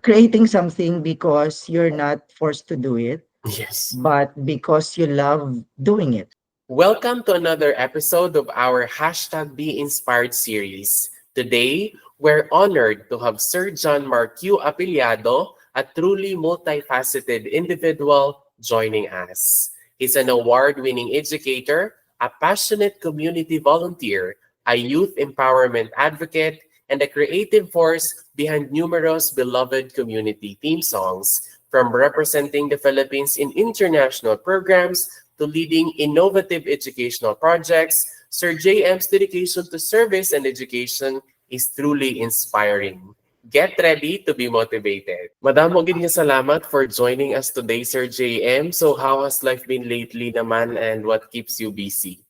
creating something because you're not forced to do it, Yes. but because you love doing it. Welcome to another episode of our hashtag Be Inspired series. Today, we're honored to have Sir John Marque Apiliado, a truly multifaceted individual, joining us. He's an award-winning educator, a passionate community volunteer, a youth empowerment advocate, and a creative force behind numerous beloved community theme songs, from representing the Philippines in international programs to leading innovative educational projects. Sir JM's dedication to service and education is truly inspiring. Get ready to be motivated. Madamo gid nga salamat for joining us today, Sir JM. So how has life been lately naman and what keeps you busy?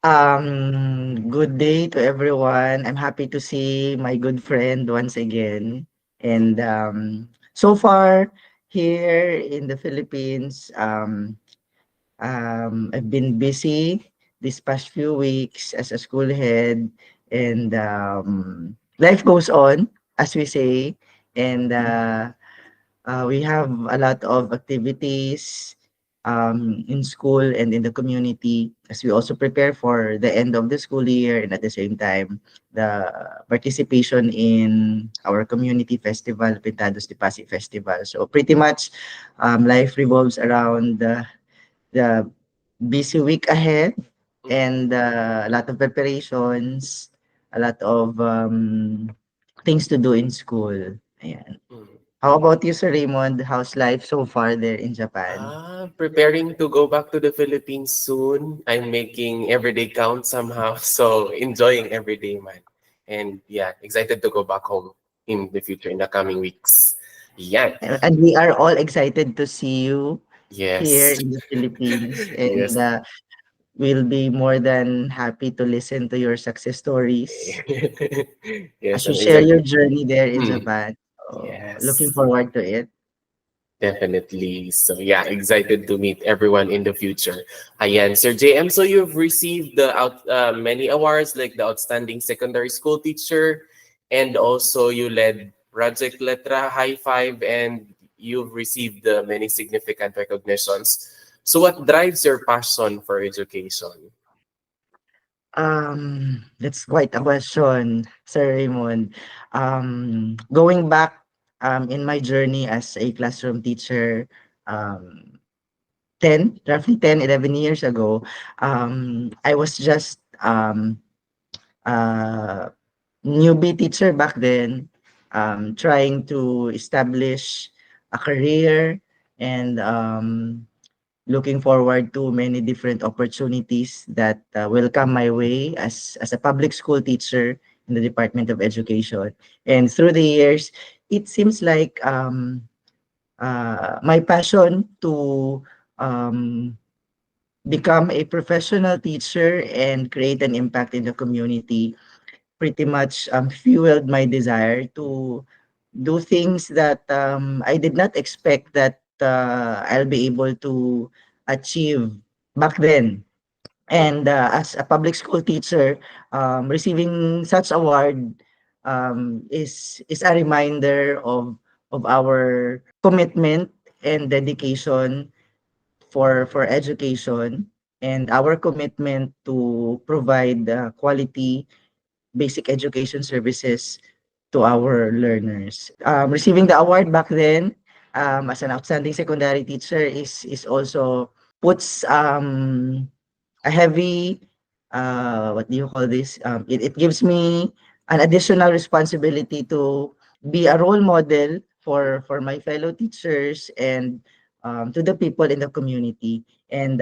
Good day to everyone. I'm happy to see my good friend once again. And so far here in the Philippines, I've been busy these past few weeks as a school head, and life goes on, as we say, and we have a lot of activities in school and in the community as we also prepare for the end of the school year, and at the same time the participation in our community festival, Pintados de Pasig Festival. So pretty much life revolves around the busy week ahead, and a lot of preparations, a lot of things to do in school. Ayan. Mm. How about you, Sir Raymond? How's life so far there in Japan? Preparing to go back to the Philippines soon. I'm making everyday count somehow. So enjoying every day, man. And yeah, excited to go back home in the future, in the coming weeks. Yeah. And we are all excited to see you here Yes. in the Philippines, and Yes. we'll be more than happy to listen to your success stories Yes, as you I'm share your excited. journey there in Mm. Japan. So, looking Yes. forward to it. Definitely. So yeah, excited to meet everyone in the future. Ayan, Sir JM, so you've received many awards like the Outstanding Secondary School Teacher, and also you led Project Letra High Five, and you've received many significant recognitions. So what drives your passion for education? That's quite a question, Sir Raymond. Going back in my journey as a classroom teacher, um, roughly 10, 11 years ago, I was just a newbie teacher back then, trying to establish a career, and looking forward to many different opportunities that will come my way as a public school teacher in the Department of Education. And through the years, it seems like my passion to um, become a professional teacher and create an impact in the community pretty much fueled my desire to do things that I did not expect that I'll be able to achieve back then. And as a public school teacher, receiving such award is a reminder of our commitment and dedication for education, and our commitment to provide quality basic education services to our learners. Receiving the award back then as an outstanding secondary teacher is also puts a heavy what do you call this? It gives me an additional responsibility to be a role model for my fellow teachers and to the people in the community. And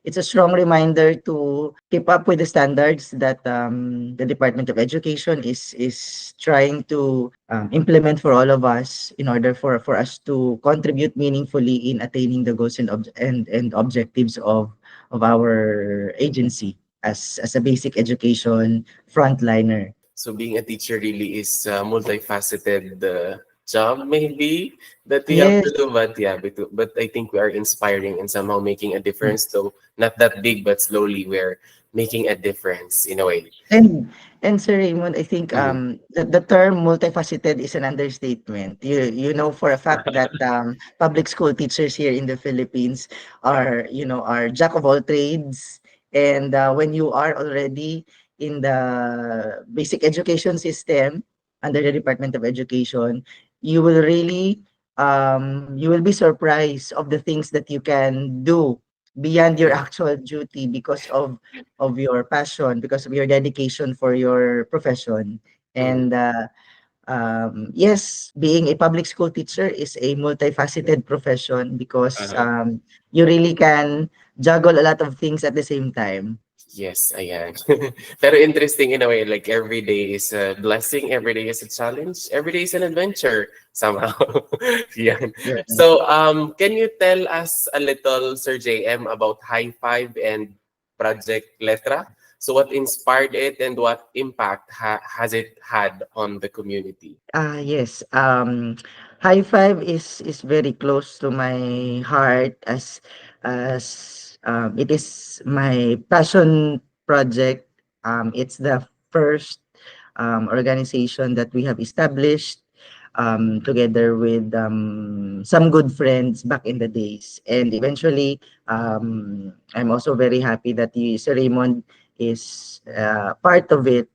it's a strong reminder to keep up with the standards that the Department of Education is trying to implement for all of us in order for us to contribute meaningfully in attaining the goals and objectives of our agency as a basic education frontliner. So being a teacher really is a multifaceted job, maybe that we have to Yes, do. But yeah, but I think we are inspiring and somehow making a difference. Though not that big, but slowly we're making a difference in a way. And Sir Raymond, I think Mhm. the term multifaceted is an understatement. You know for a fact that public school teachers here in the Philippines are are jack of all trades, and when you are already in the basic education system under the Department of Education, you will really you will be surprised of the things that you can do beyond your Mhm. actual duty because of your passion, because of your dedication for your profession. Mhm. And yes, being a public school teacher is a multifaceted profession because Uh-huh. you really can juggle a lot of things at the same time. Yes, ayan. Pero interesting in a way, like every day is a blessing, every day is a challenge, every day is an adventure somehow. Yan. Yeah. So, can you tell us a little, Sir JM, about High Five and Project Letra? So, what inspired it and what impact has it had on the community? Yes. High Five is very close to my heart as it is my passion project. It's the first organization that we have established together with some good friends back in the days. And eventually, I'm also very happy that Sir Raymond is part of it,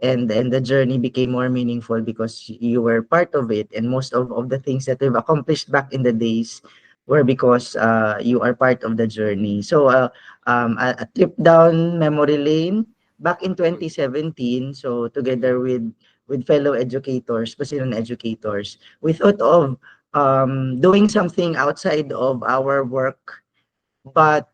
and the journey became more meaningful because you were part of it, and most of the things that we've accomplished back in the days were because you are part of the journey. So a trip down memory lane back in 2017, so together with fellow educators, Basilan educators, we thought of doing something outside of our work, but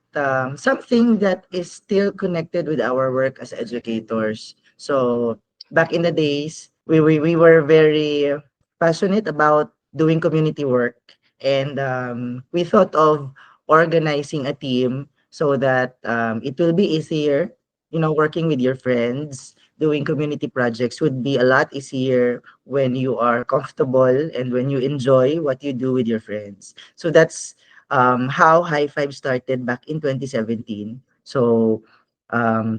something that is still connected with our work as educators. So back in the days, we were very passionate about doing community work, and we thought of organizing a team so that it will be easier. Working with your friends, doing community projects would be a lot easier when you are comfortable and when you enjoy what you do with your friends. So that's how High Five started back in 2017. So,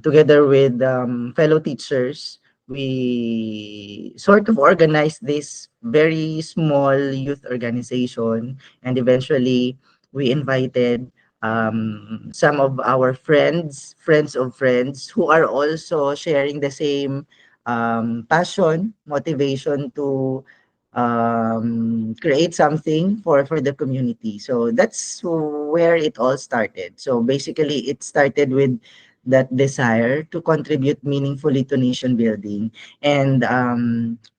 together with fellow teachers, we sort of organized this very small youth organization, and eventually we invited some of our friends of friends who are also sharing the same passion, motivation to create something for the community. So that's where it all started. So basically, it started with that desire to contribute meaningfully to nation building. And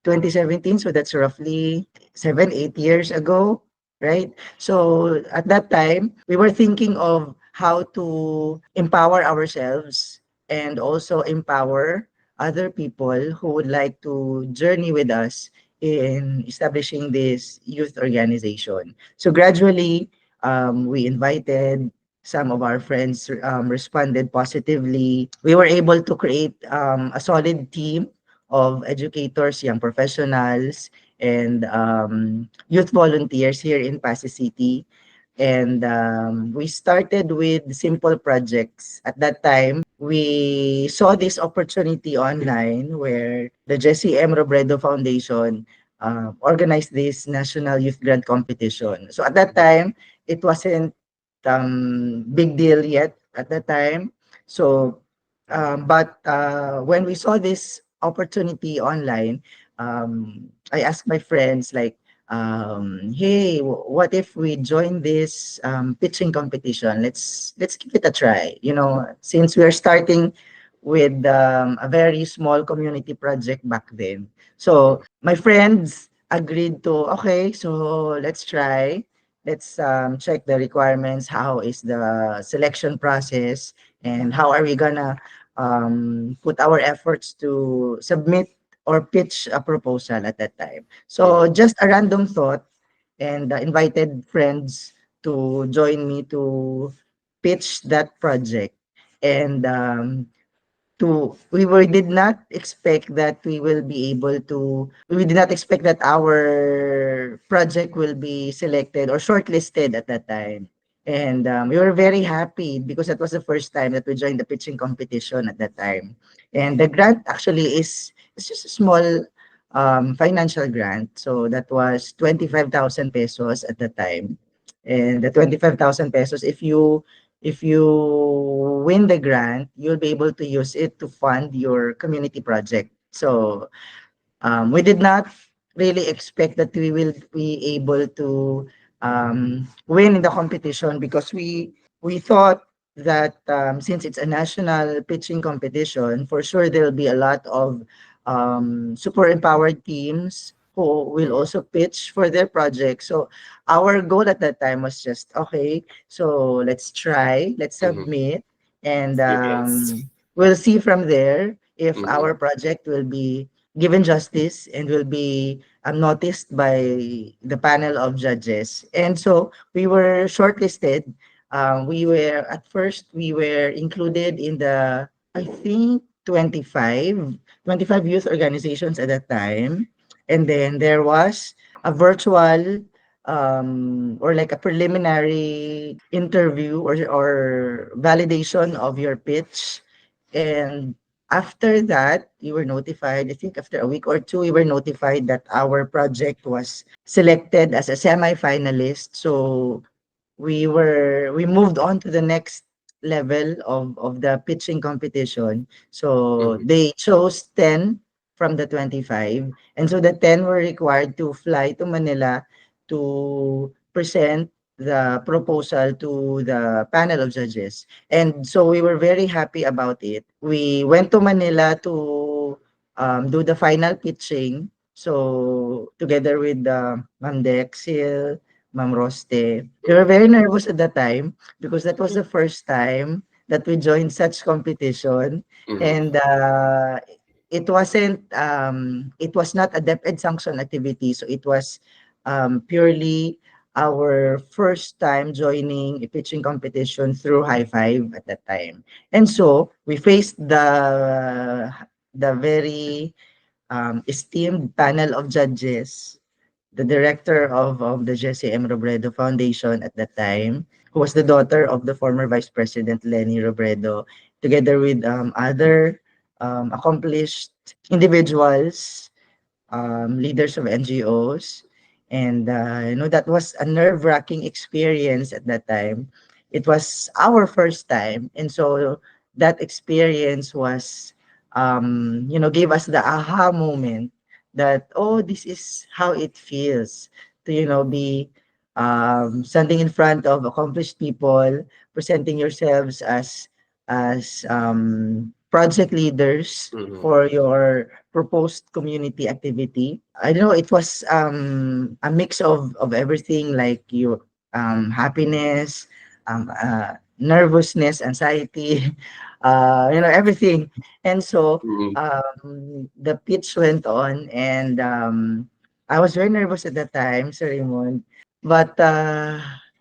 2017, so that's roughly 7, 8 years ago, right? So at that time, we were thinking of how to empower ourselves and also empower other people who would like to journey with us in establishing this youth organization. So gradually, we invited some of our friends, responded positively. We were able to create a solid team of educators, young professionals, and youth volunteers here in Pasay City. And we started with simple projects. At that time, we saw this opportunity online where the Jesse M. Robredo Foundation organized this National Youth Grant Competition. So at that time, it wasn't big deal yet at that time. So, but when we saw this opportunity online, I asked my friends like, hey, what if we join this pitching competition? Let's give it a try. Since we are starting with a very small community project back then. So my friends agreed to, okay, so let's try. Let's check the requirements. How is the selection process, and how are we gonna put our efforts to submit or pitch a proposal at that time. So just a random thought, and invited friends to join me to pitch that project. And we did not expect that we did not expect that our project will be selected or shortlisted at that time. And we were very happy because that was the first time that we joined the pitching competition at that time. And the grant actually is it's just a small financial grant. So that was 25,000 pesos at the time. And the 25,000 pesos, if you win the grant, you'll be able to use it to fund your community project. So we did not really expect that we will be able to win in the competition because we thought that since it's a national pitching competition, for sure there will be a lot of super empowered teams who will Mhm. also pitch for their project. So our goal at that time was just okay. So let's try, let's Mhm. submit, and Yes. we'll see from there if Mhm. our project will be given justice and will be noticed by the panel of judges. And so we were shortlisted. We were included in the, I think, 25 youth organizations at that time. And then there was a virtual or like a preliminary interview or validation of your pitch. And after that, we were notified, I think after a week or two, we were notified that our project was selected as a semi-finalist. So we moved on to the next level of the pitching competition. So Mhm. they chose 10 from the 25. And so the 10 were required to fly to Manila to present the proposal to the panel of judges. And so we were very happy about it. We went to Manila to do the final pitching. So together with Ma'am Dexil, Ma'am Roste. We were Mhm. very nervous at that time because that was the first time that we joined such competition. Mhm. And it was not a DepEd sanction activity. So it was purely our first time joining a pitching competition through High Five at that time. And so we faced the very esteemed panel of judges, the director of the Jesse M. Robredo Foundation at that time, who was the daughter of the former Vice President Lenny Robredo, together with other accomplished individuals, leaders of NGOs. And, that was a nerve-wracking experience at that time. It was our first time. And so that experience was, gave us the aha moment that, oh, this is how it feels to, be standing in front of accomplished people, presenting yourselves as project leaders Mhm. for your proposed community activity. I don't know, it was a mix of everything like your happiness, nervousness, anxiety, everything. And so Mhm. the pitch went on and I was very nervous at that time, Sir Raymond. But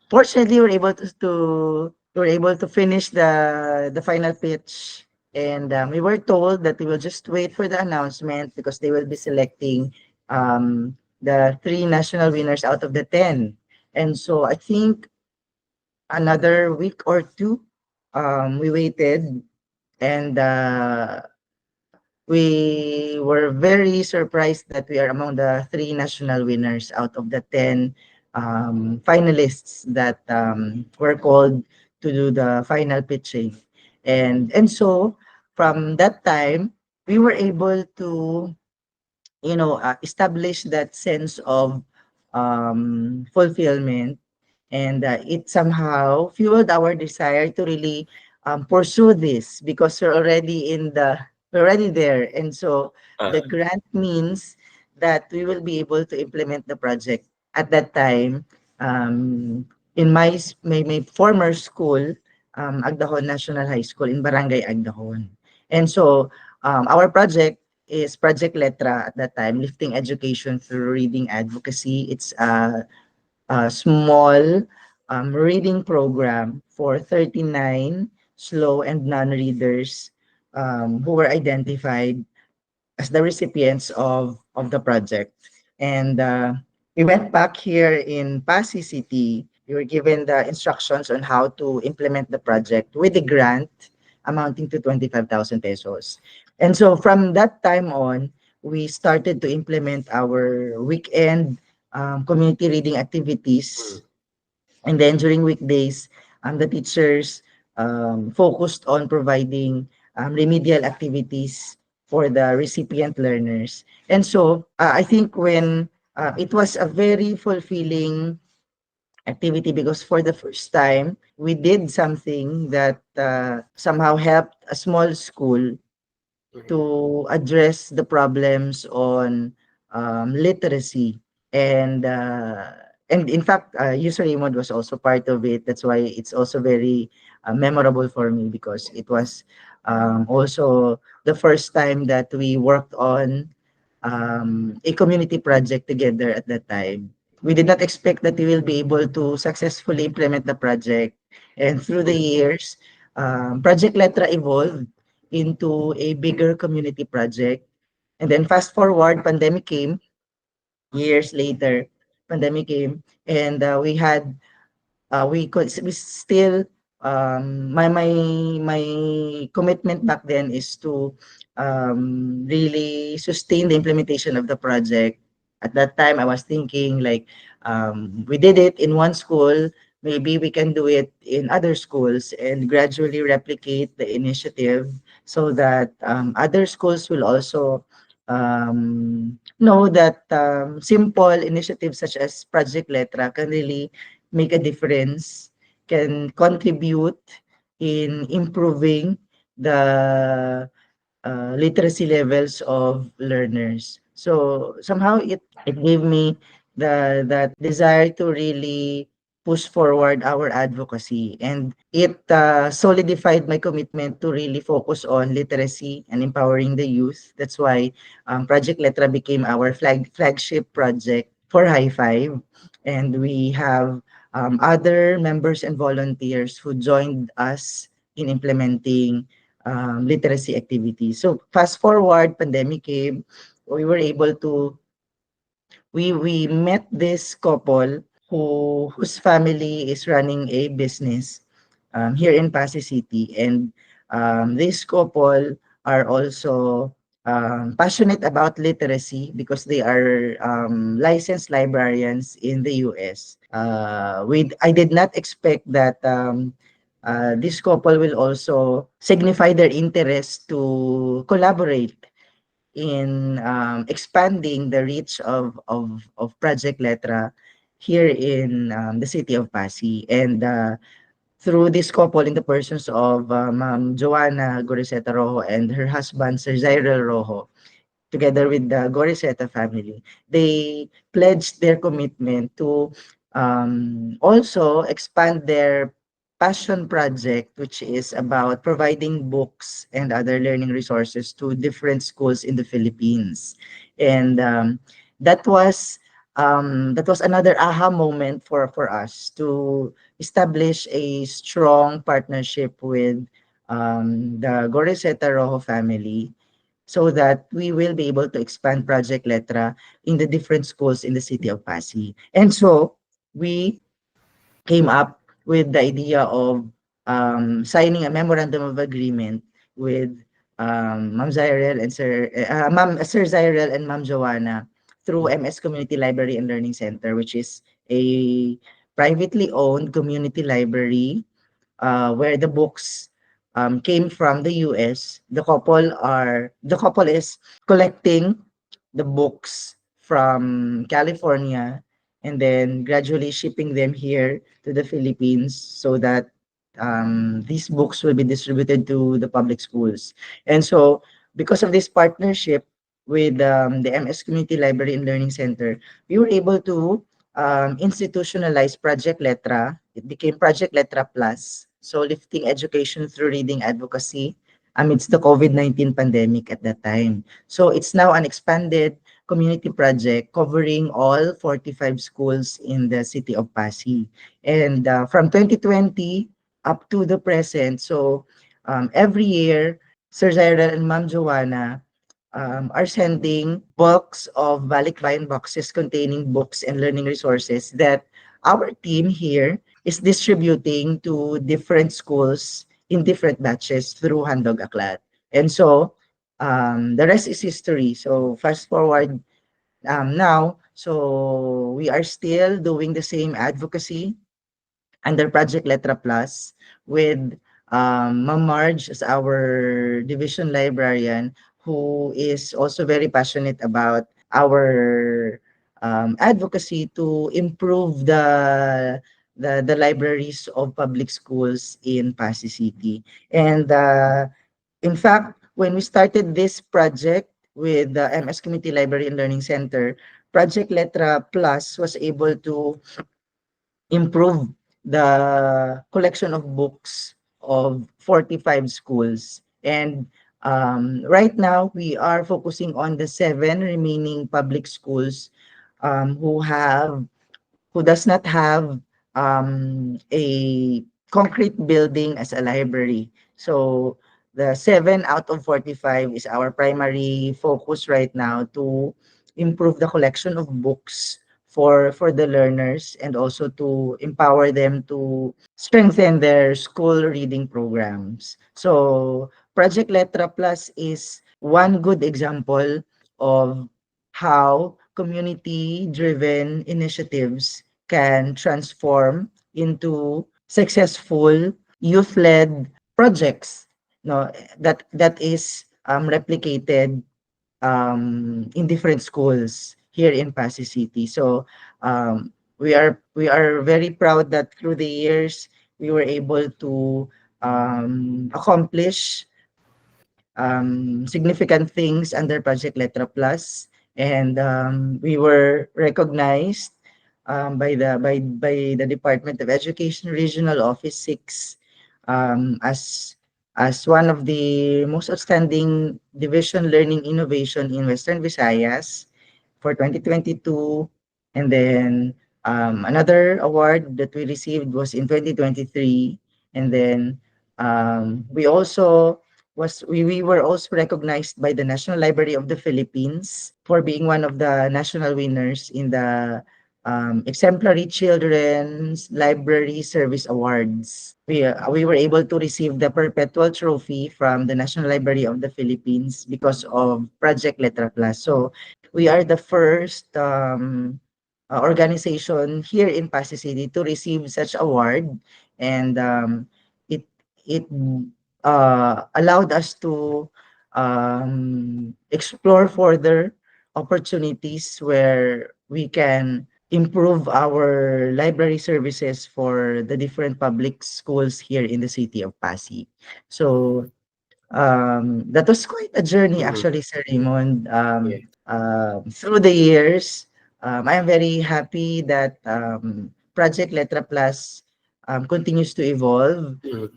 fortunately, we were able to finish the final pitch, and we were told that we will just wait for the announcement because they will be selecting the three national winners out of the 10. And so I think another week or two, we waited, and we were very surprised that we are among the three national winners out of the 10 finalists that were called to do the final pitching. And so from that time, we were able to, establish that sense of fulfillment, and it somehow fueled our desire to really pursue this because we're already there. And so the Uh, grant means that we will be able to implement the project at that time. In my former school, Agdahon National High School in Barangay Agdahon. And so our project is Project Letra at that time, lifting education through reading advocacy. It's a small reading program for 39 slow and non-readers who were identified as the recipients of the project. And we went back here in Pasig City We were given the instructions on how to implement the project with a grant amounting to 25,000 pesos. And so from that time on, we started to implement our weekend community reading activities. And then during weekdays, the teachers focused on providing remedial activities for the recipient learners. And so I think when it was a very fulfilling activity because for the first time, we did something that somehow helped a small school Mhm. to address the problems on literacy and in fact user Raymond was also part of it. That's why it's also very memorable for me because it was also the first time that we worked on a community project together at that time. We did not expect that we will be able to successfully implement the project. And through the years, Project Letra evolved into a bigger community project. And then fast forward, pandemic came. Years later, pandemic came, and we still my commitment back then is to really sustain the implementation of the project. At that time I was thinking like we did it in one school, maybe we can do it in other schools and gradually replicate the initiative so that other schools will also know that simple initiatives such as Project Letra can really make a difference, can contribute in improving the literacy levels of learners. So somehow it gave me that desire to really push forward our advocacy, and it solidified my commitment to really focus on literacy and empowering the youth. That's why Project Letra became our flagship project for High Five, and we have other members and volunteers who joined us in implementing literacy activities. So fast forward, pandemic came, we were able to we met this couple whose family is running a business here in Pasay City, and this couple are also passionate about literacy because they are licensed librarians in the US. I did not expect that this couple will also signify their interest to collaborate in expanding the reach of Project Letra here in the city of Pasig. And through this couple in the persons of Ma'am Joanna Goriseta Rojo and her husband Sir Zyril Rojo, together with the Goriseta family, they pledged their commitment to also expand their passion project, which is about providing books and other learning resources to different schools in the Philippines. And that was another aha moment for us to establish a strong partnership with the Goriseta Rojo family so that we will be able to expand Project Letra in the different schools in the city of Pasig. And so we came up with the idea of signing a memorandum of agreement with Ma'am Zyrel and Sir Zyrel and Ma'am Joanna through MS Community Library and Learning Center, which is a privately owned community library where the books came from the US. The couple is collecting the books from California and then gradually shipping them here to the Philippines so that these books will be distributed to the public schools. And so, because of this partnership with the MS Community Library and Learning Center, we were able to institutionalize Project Letra. It became Project Letra Plus, so lifting education through reading advocacy amidst the COVID-19 pandemic at that time. So it's now an expanded community project covering all 45 schools in the city of Pasig. And from 2020 up to the present, so every year, Sir Zyrel and Ma'am Joanna are sending bulks of balikbayan boxes containing books and learning resources that our team here is distributing to different schools in different batches through Handog Aklat. And so the rest is history. So fast forward now, so we are still doing the same advocacy under Project Letra Plus with Ma'am Marge as our division librarian, who is also very passionate about our advocacy to improve the libraries of public schools in Pasig City. And in fact, when we started this project with the MS Community Library and Learning Center, Project Letra Plus was able to improve the collection of books of 45 schools. And right now, we are focusing on the 7 remaining public schools who does not have a concrete building as a library. So the 7 out of 45 is our primary focus right now to improve the collection of books for the learners and also to empower them to strengthen their school reading programs. So Project Letra Plus is one good example of how community-driven initiatives can transform into successful youth-led projects, no, that is replicated in different schools here in Pasig City. So we are very proud that through the years we were able to accomplish significant things under Project Letra Plus, and we were recognized by the Department of Education Regional Office 6 as one of the most outstanding division learning innovation in Western Visayas for 2022. And then another award that we received was in 2023. And then we also we were also recognized by the National Library of the Philippines for being one of the national winners in the Exemplary Children's Library Service Awards. We were able to receive the Perpetual Trophy from the National Library of the Philippines because of Project Letra Plus. So we are the first organization here in Pasig City to receive such award, and it it allowed us to explore further opportunities where we can improve our library services for the different public schools here in the city of Pasig. So that was quite a journey Mhm. actually, Sir Raymond. Yeah. Through the years, I am very happy that Project Letra Plus continues to evolve, Mhm.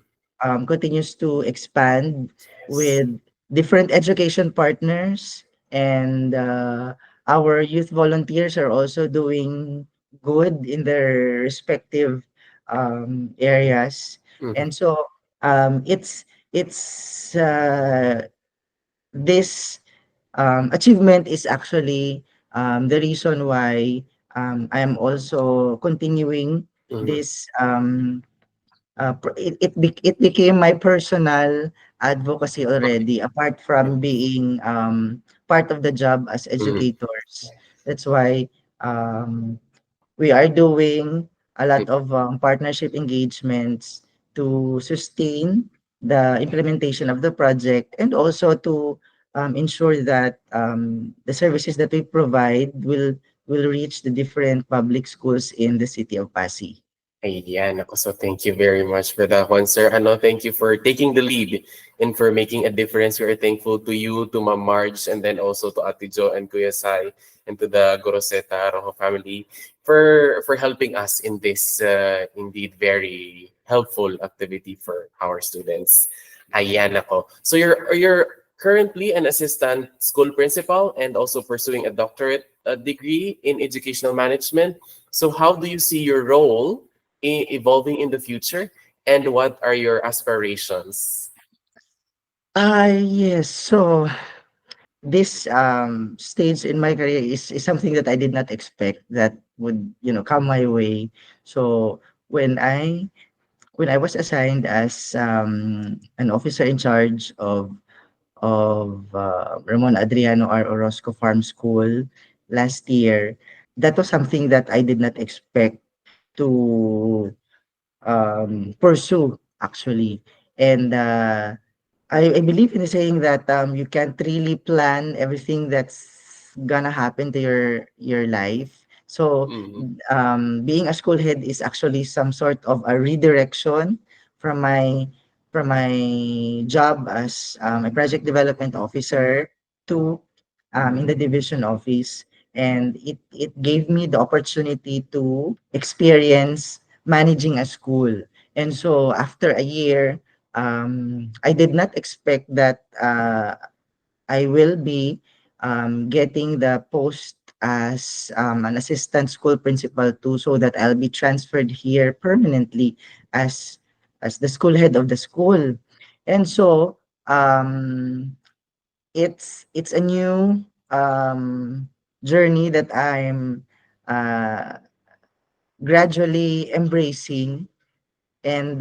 continues to expand Yes. with different education partners, and our youth volunteers are also doing good in their respective areas. Mhm. And so it's this achievement is actually the reason why I am also continuing Mhm. this it became my personal advocacy Okay. already, apart from being part of the job as Mhm. educators. That's why we are doing a lot Mhm. of partnership engagements to sustain the implementation of the project, and also to ensure that the services that we provide will reach the different public schools in the city of Pasig. Ayan, ako. So thank you very much for that one, sir. Thank you for taking the lead and for making a difference. We are thankful to you, to Ma'am Marge, and then also to Ate Jo and Kuya Sai, and to the Goroseta Rojo family for helping us in this indeed very helpful activity for our students. Ayan ako. So you're currently an assistant school principal and also pursuing a doctorate degree in educational management. So how do you see your role evolving in the future, and what are your aspirations? Yes. So this stage in my career is something that I did not expect, that would come my way. So when I when I was assigned as an officer in charge of Ramon Adriano R. Orozco Farm School last year, that was something that I did not expect to pursue actually. And I believe in saying that you can't really plan everything that's gonna happen to your life. So Mhm. being a school head is actually some sort of a redirection from my job as a project development officer to in the division office, and it gave me the opportunity to experience managing a school. And so after a year, I did not expect that I will be getting the post as an assistant school principal too, so that I'll be transferred here permanently as the school head of the school. And so it's a new journey that I'm uh, gradually embracing. And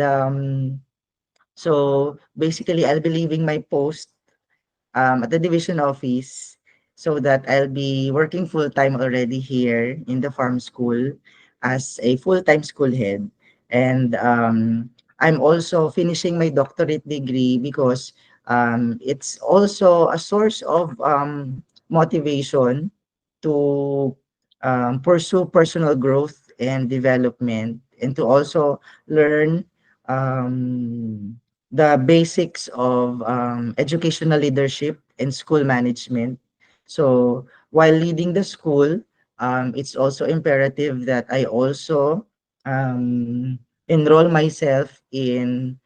so basically, I'll be leaving my post at the division office so that I'll be working full time already here in the farm school as a full time school head. And I'm also finishing my doctorate degree because it's also a source of motivation to pursue personal growth and development, and to also learn um, the basics of educational leadership and school management. So while leading the school, it's also imperative that I also enroll myself in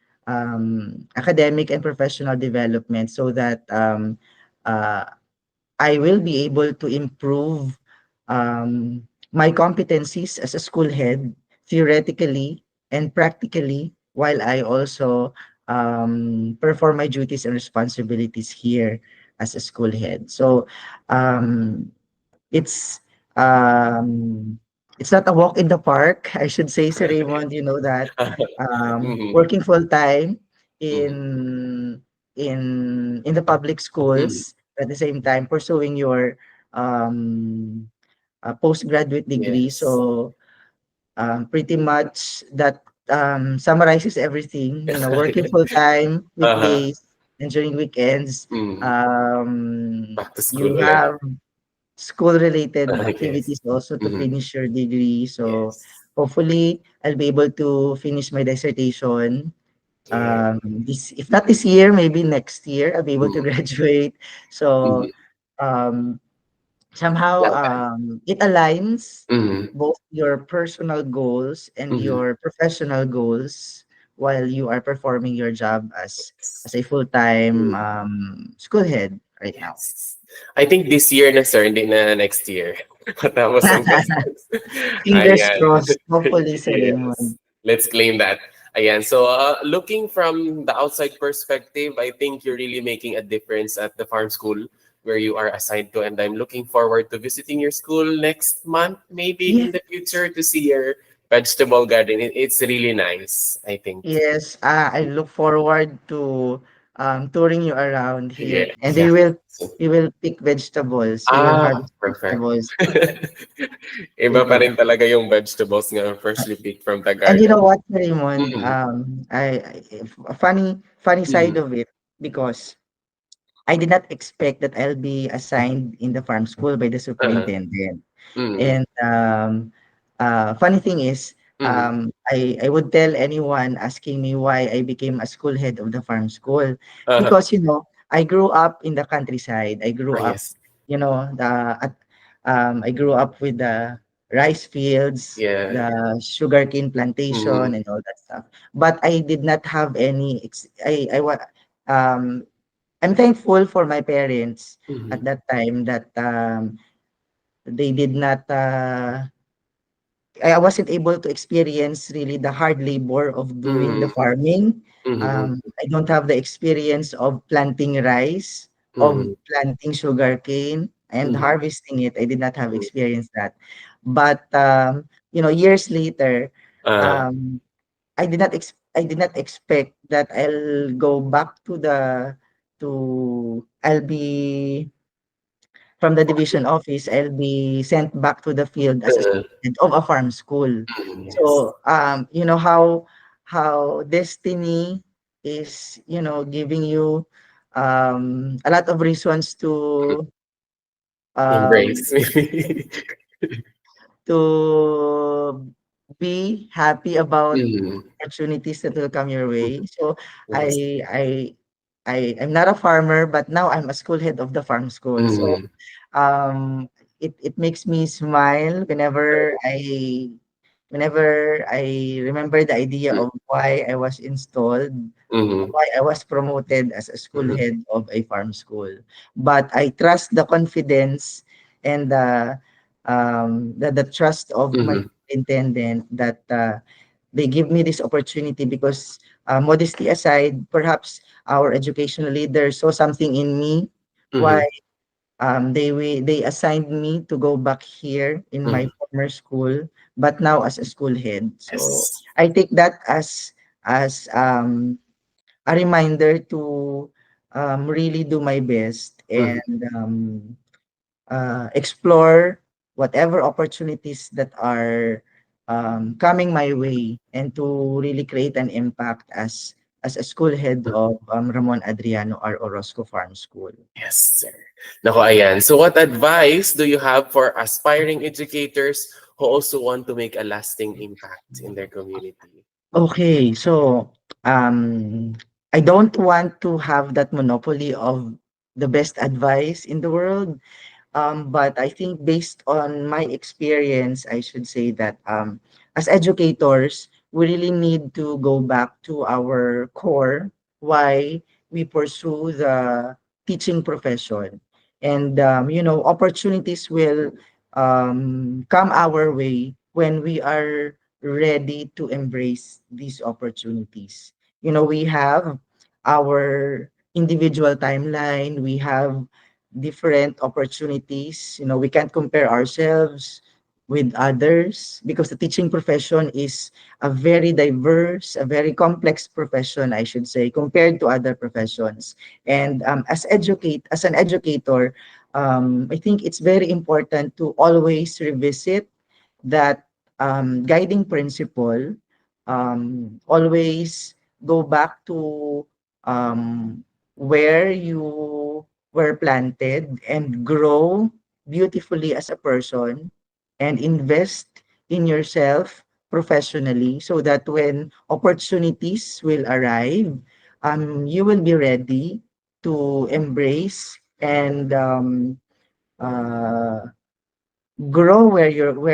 academic and professional development, so that uh, I will be able to improve my competencies as a school head, theoretically and practically, while I also perform my duties and responsibilities here as a school head. So um, it's um, it's not a walk in the park, I should say, Sir Raymond. You know that Mhm. working full time Mhm. in the public Mhm. schools, at the same time pursuing your um, postgraduate degree. Yes. So pretty much that summarizes everything. Working full time, Uh-huh. weekdays, and during weekends. Mhm. Um, Back to you school ulit. have school-related Yes. activities also to Mhm. finish your degree. So Yes. hopefully, I'll be able to finish my dissertation. Yeah. This, if not this year, maybe next year, I'll be able to Mhm. graduate. So Mhm. um, somehow Laban. it aligns Mhm. both your personal goals and Mhm. your professional goals while you are performing your job as a full-time Mhm. school head right now. Yes. I think this year na, sir, hindi na next year. Matapos ang questions. Fingers Ayan. crossed, hopefully, Sir Yes. Raymond. Let's claim that. Ayan. So, looking from the outside perspective, I think you're really making a difference at the farm school where you are assigned to. And I'm looking forward to visiting your school next month, maybe Yeah. in the future, to see your vegetable garden. It's really nice, I think. Yes, I look forward to touring you around here, Yeah, and yeah. you will pick vegetables. You will Ah, harvest perfect. vegetables. Iba pa rin talaga yung vegetables nga freshly picked from the And you garden. know what, Raymond? Mhm, A funny side mhm, of it, because I did not expect that I'll be assigned in the farm school by the uh-huh, superintendent. mhm, And funny thing is, mhm, I would tell anyone asking me why I became a school head of the farm school, uh-huh. because I grew up in the countryside. I grew Ah, up, yes. I grew up with the rice fields, Yeah, the yeah. sugarcane plantation, Mhm, and all that stuff. But I did not have any. Um, I'm thankful for my parents at mhm, that time that they did not. I wasn't able to experience really the hard labor of doing the mhm, farming. mhm, I don't have the experience of planting rice, of mhm, planting sugarcane, and mhm, harvesting it. I did not have mhm, experience that. But years later, Uh, um, I did not expect that I'll go back to I'll be from the division office, I'll be sent back to the field as a uh, student of a farm school. yes. So, how destiny is, giving you a lot of reasons um, Embrace. to be happy about Mhm. opportunities that will come your Mhm. way. So Yes. I I I'm not a farmer, but now I'm a school head of the farm school. So Mhm. it makes me smile whenever I remember the idea of why I was installed, Mhm. why I was promoted as a school Mhm. head of a farm school. But I trust the confidence and the trust of my Mhm. intendant that they give me this opportunity because modesty aside, perhaps our educational leader saw something in me why Mhm. they assigned me to go back here in my Mhm. former school, but now as a school head. So Yes. I take that as a reminder to really do my best Mhm. and explore whatever opportunities that are coming my way and to really create an impact as a school head Mhm. of Ramon Adriano R. Orozco Farm School. Yes, sir. Naku, ayan. So what advice do you have for aspiring educators who also want to make a lasting impact in their community? Okay, so I don't want to have that monopoly of the best advice in the world. But I think based on my experience, I should say that as educators, we really need to go back to our core, why we pursue the teaching profession. And, opportunities will come our way when we are ready to embrace these opportunities. We have our individual timeline, we have different opportunities. We can't compare ourselves with others because the teaching profession is a very diverse, a very complex profession, I should say, compared to other professions. And as an educator, I think it's very important to always revisit that guiding principle, always go back to um, where you were planted and grow beautifully as a person and invest in yourself professionally so that when opportunities will arrive, you will be ready to embrace and uh, grow where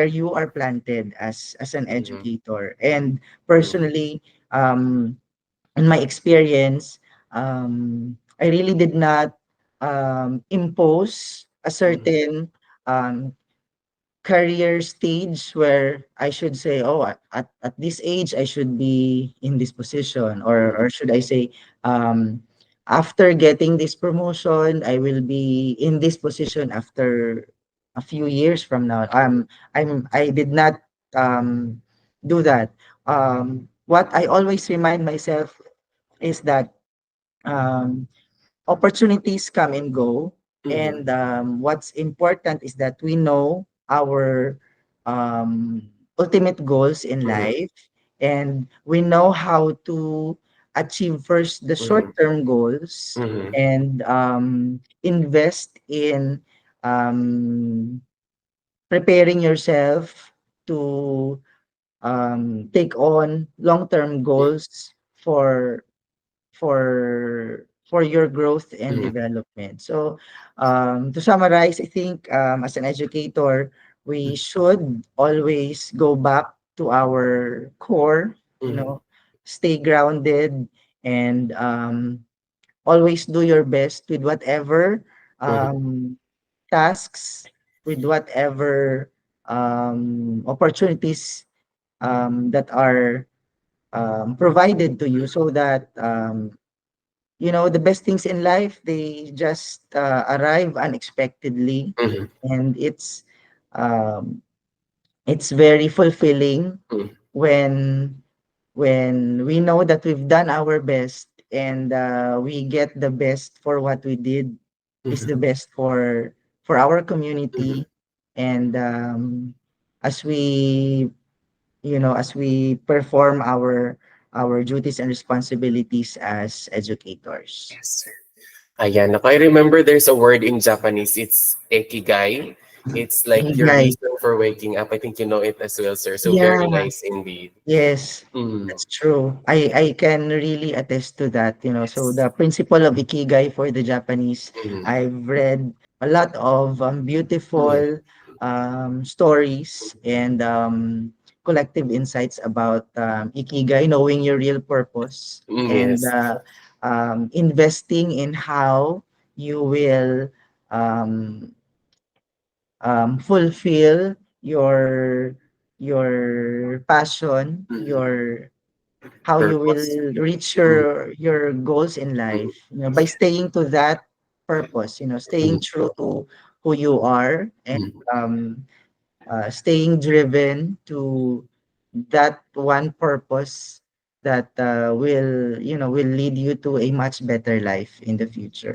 you are planted as an Mhm. educator. And Mhm. personally, in my experience, I really did not impose a Mhm. certain um, career stage where I should say, oh, at this age, I should be in this position, or should I say, um, after getting this promotion, I will be in this position after a few years from now. I did not do that. What I always remind myself is that um, opportunities come and go. Mhm. And what's important is that we know our um, ultimate goals in Mhm. life, and we know how to achieve first the Mhm. short-term goals Mhm. and invest in um, preparing yourself to take on long-term goals for your growth and Mhm. development. So, to summarize, I think as an educator, we should always go back to our core, you Mhm. know, stay grounded and always do your best with whatever Mhm. um, tasks, with whatever opportunities that are provided to you so that the best things in life, they just arrive unexpectedly, Mhm. and it's um, It's very fulfilling Mm. when we know that we've done our best and we get the best for what we did is the Mhm. best for our Mhm. community. And as we as we perform our duties and responsibilities as educators. Yes, sir. Ayan, ako, I remember there's a word in Japanese, it's ikigai. It's like your Ikigay. reason for waking up. I think you know it as well, sir. So very Yeah. nice indeed. Yes, Mm. that's true. I can really attest to that, you know. So Yes. the principle of Ikigai for the Japanese, Mm. I've read a lot of Mm. beautiful stories and collective insights about Ikigai, knowing your real purpose Mm, and yes. investing in how you will um, fulfill your passion, Mm. your how you Purpose. will reach Mm. your goals in Mm. life, by staying to that purpose, staying Mm. true to who you are and Mm. um, staying driven to that one purpose that will lead you to a much better life in the future.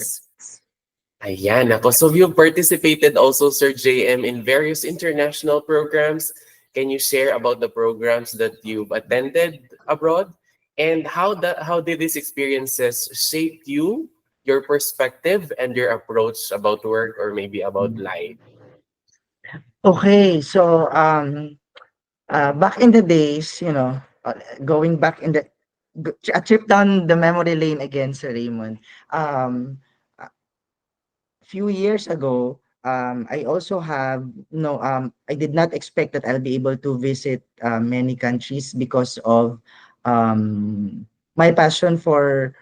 Ayan, ako. So you've participated also, Sir JM, in various international programs. Can you share about the programs that you've attended abroad? And how did these experiences shape you, your perspective, and your approach about work or maybe about life? Okay, so back in the days, going back in a trip down the memory lane again, Sir Raymond. A few years ago, I also have no I did not expect that I'll be able to visit many countries because of my passion for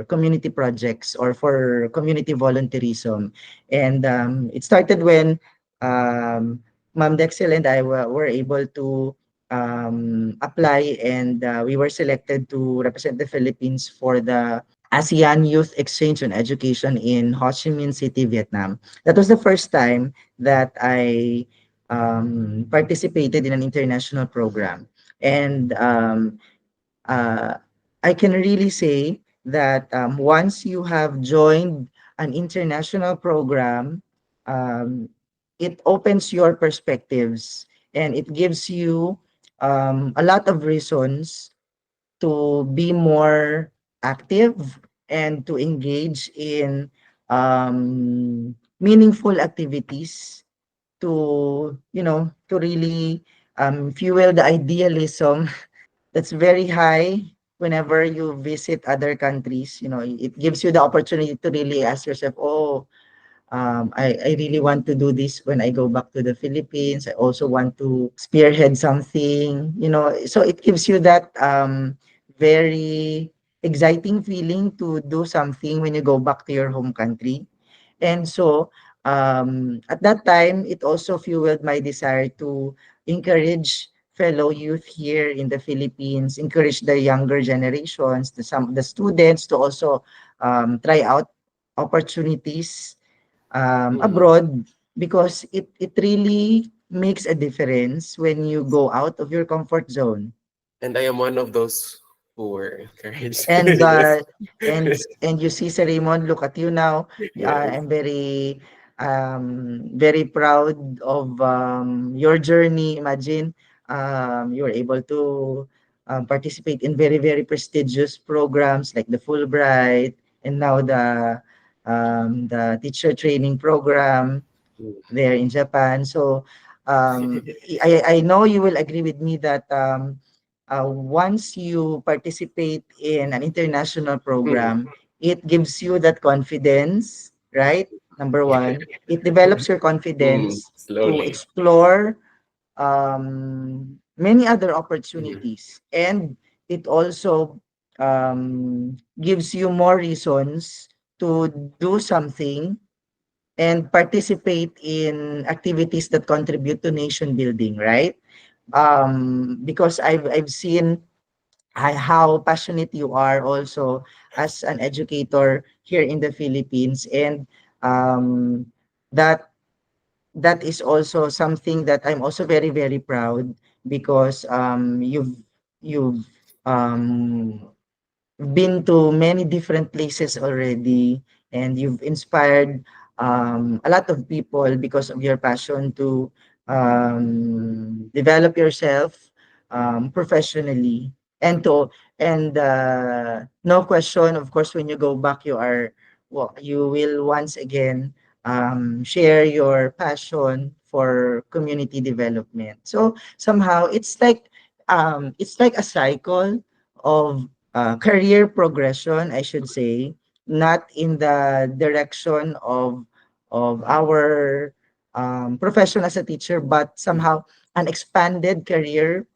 community projects or for community volunteerism. And it started when Ma'am Dexel and I were able to apply, and we were selected to represent the Philippines for the ASEAN Youth Exchange on Education in Ho Chi Minh City, Vietnam. That was the first time that I participated in an international program. And uh, I can really say that once you have joined an international program, um, it opens your perspectives and it gives you a lot of reasons to be more active and to engage in meaningful activities to really fuel the idealism that's very high whenever you visit other countries. It gives you the opportunity to really ask yourself, oh, I really want to do this when I go back to the Philippines. I also want to spearhead something, so it gives you that very exciting feeling to do something when you go back to your home country. And so at that time, it also fueled my desire to encourage fellow youth here in the Philippines, encourage the younger generations, the students to also try out opportunities Mm. abroad, because it really makes a difference when you go out of your comfort zone. And I am one of those who were encouraged. And Yes. and you see, Sir Raymond, look at you now. Yes. I'm very proud of your journey. Imagine you were able to participate in very, very prestigious programs like the Fulbright, and now the teacher training program there in Japan. So I know you will agree with me that once you participate in an international Mm. program, it gives you that confidence, right? Number Yeah. one, it develops your Mm. confidence to Slowly. explore many other Mm. opportunities, and it also gives you more reasons to do something and participate in activities that contribute to nation building, right? Because I've seen how passionate you are also as an educator here in the Philippines, and um, that that is also something that I'm also very, very proud because you've um been to many different places already, and you've inspired a lot of people because of your passion to develop yourself professionally, and to and no question, of course, when you go back, you will once again share your passion for community development. So somehow it's like a cycle of career progression, I should say, not in the direction of our profession as a teacher, but somehow an expanded career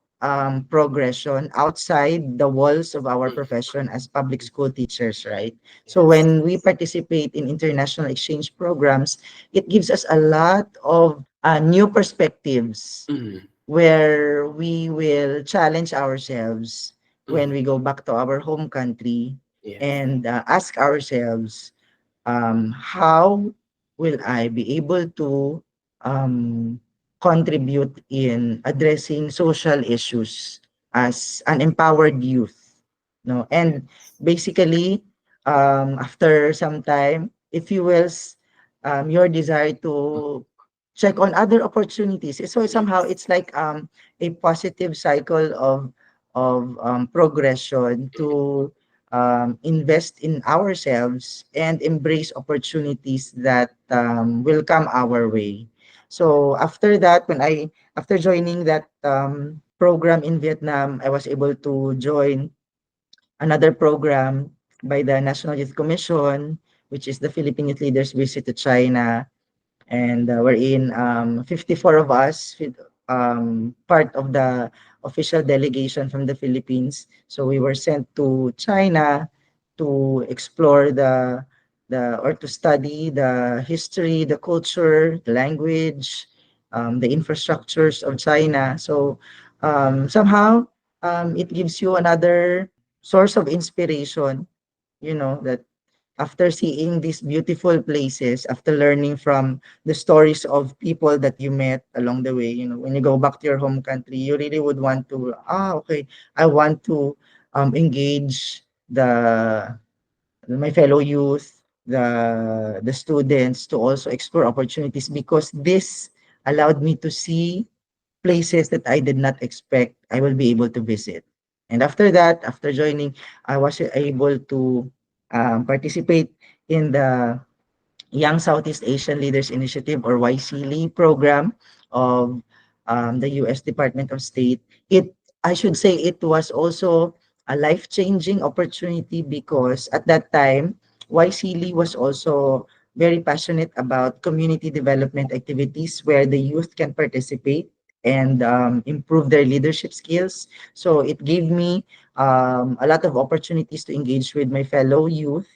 progression outside the walls of our Mhm. profession as public school teachers, right? So Yes. when we participate in international exchange programs, it gives us a lot of new perspectives Mhm. where we will challenge ourselves when Mhm. we go back to our home country Yes. and ask ourselves, how will I be able to um, contribute in addressing social issues as an empowered youth? No, and Yes. basically, after some time, if you will, your desire to check on other opportunities. So somehow Yes. it's like a positive cycle of progression Mhm. to invest in ourselves and embrace opportunities that will come our way. So after that, after joining that program in Vietnam, I was able to join another program by the National Youth Commission, which is the Philippine Youth Leaders Visit to China, and we're in 54 of us, part of the official delegation from the Philippines. So we were sent to China to explore the or to study the history, the culture, the language, the infrastructures of China. So somehow it gives you another source of inspiration, that after seeing these beautiful places, after learning from the stories of people that you met along the way, when you go back to your home country, you really would want to, okay, I want to engage my fellow youth, the students to also explore opportunities because this allowed me to see places that I did not expect I will be able to visit. And after that, after joining, I was able to participate in the Young Southeast Asian Leaders Initiative or YCLE program of the U.S. Department of State. I should say it was also a life-changing opportunity because at that time, YCLE was also very passionate about community development activities where the youth can participate and improve their leadership skills. So it gave me a lot of opportunities to engage with my fellow youth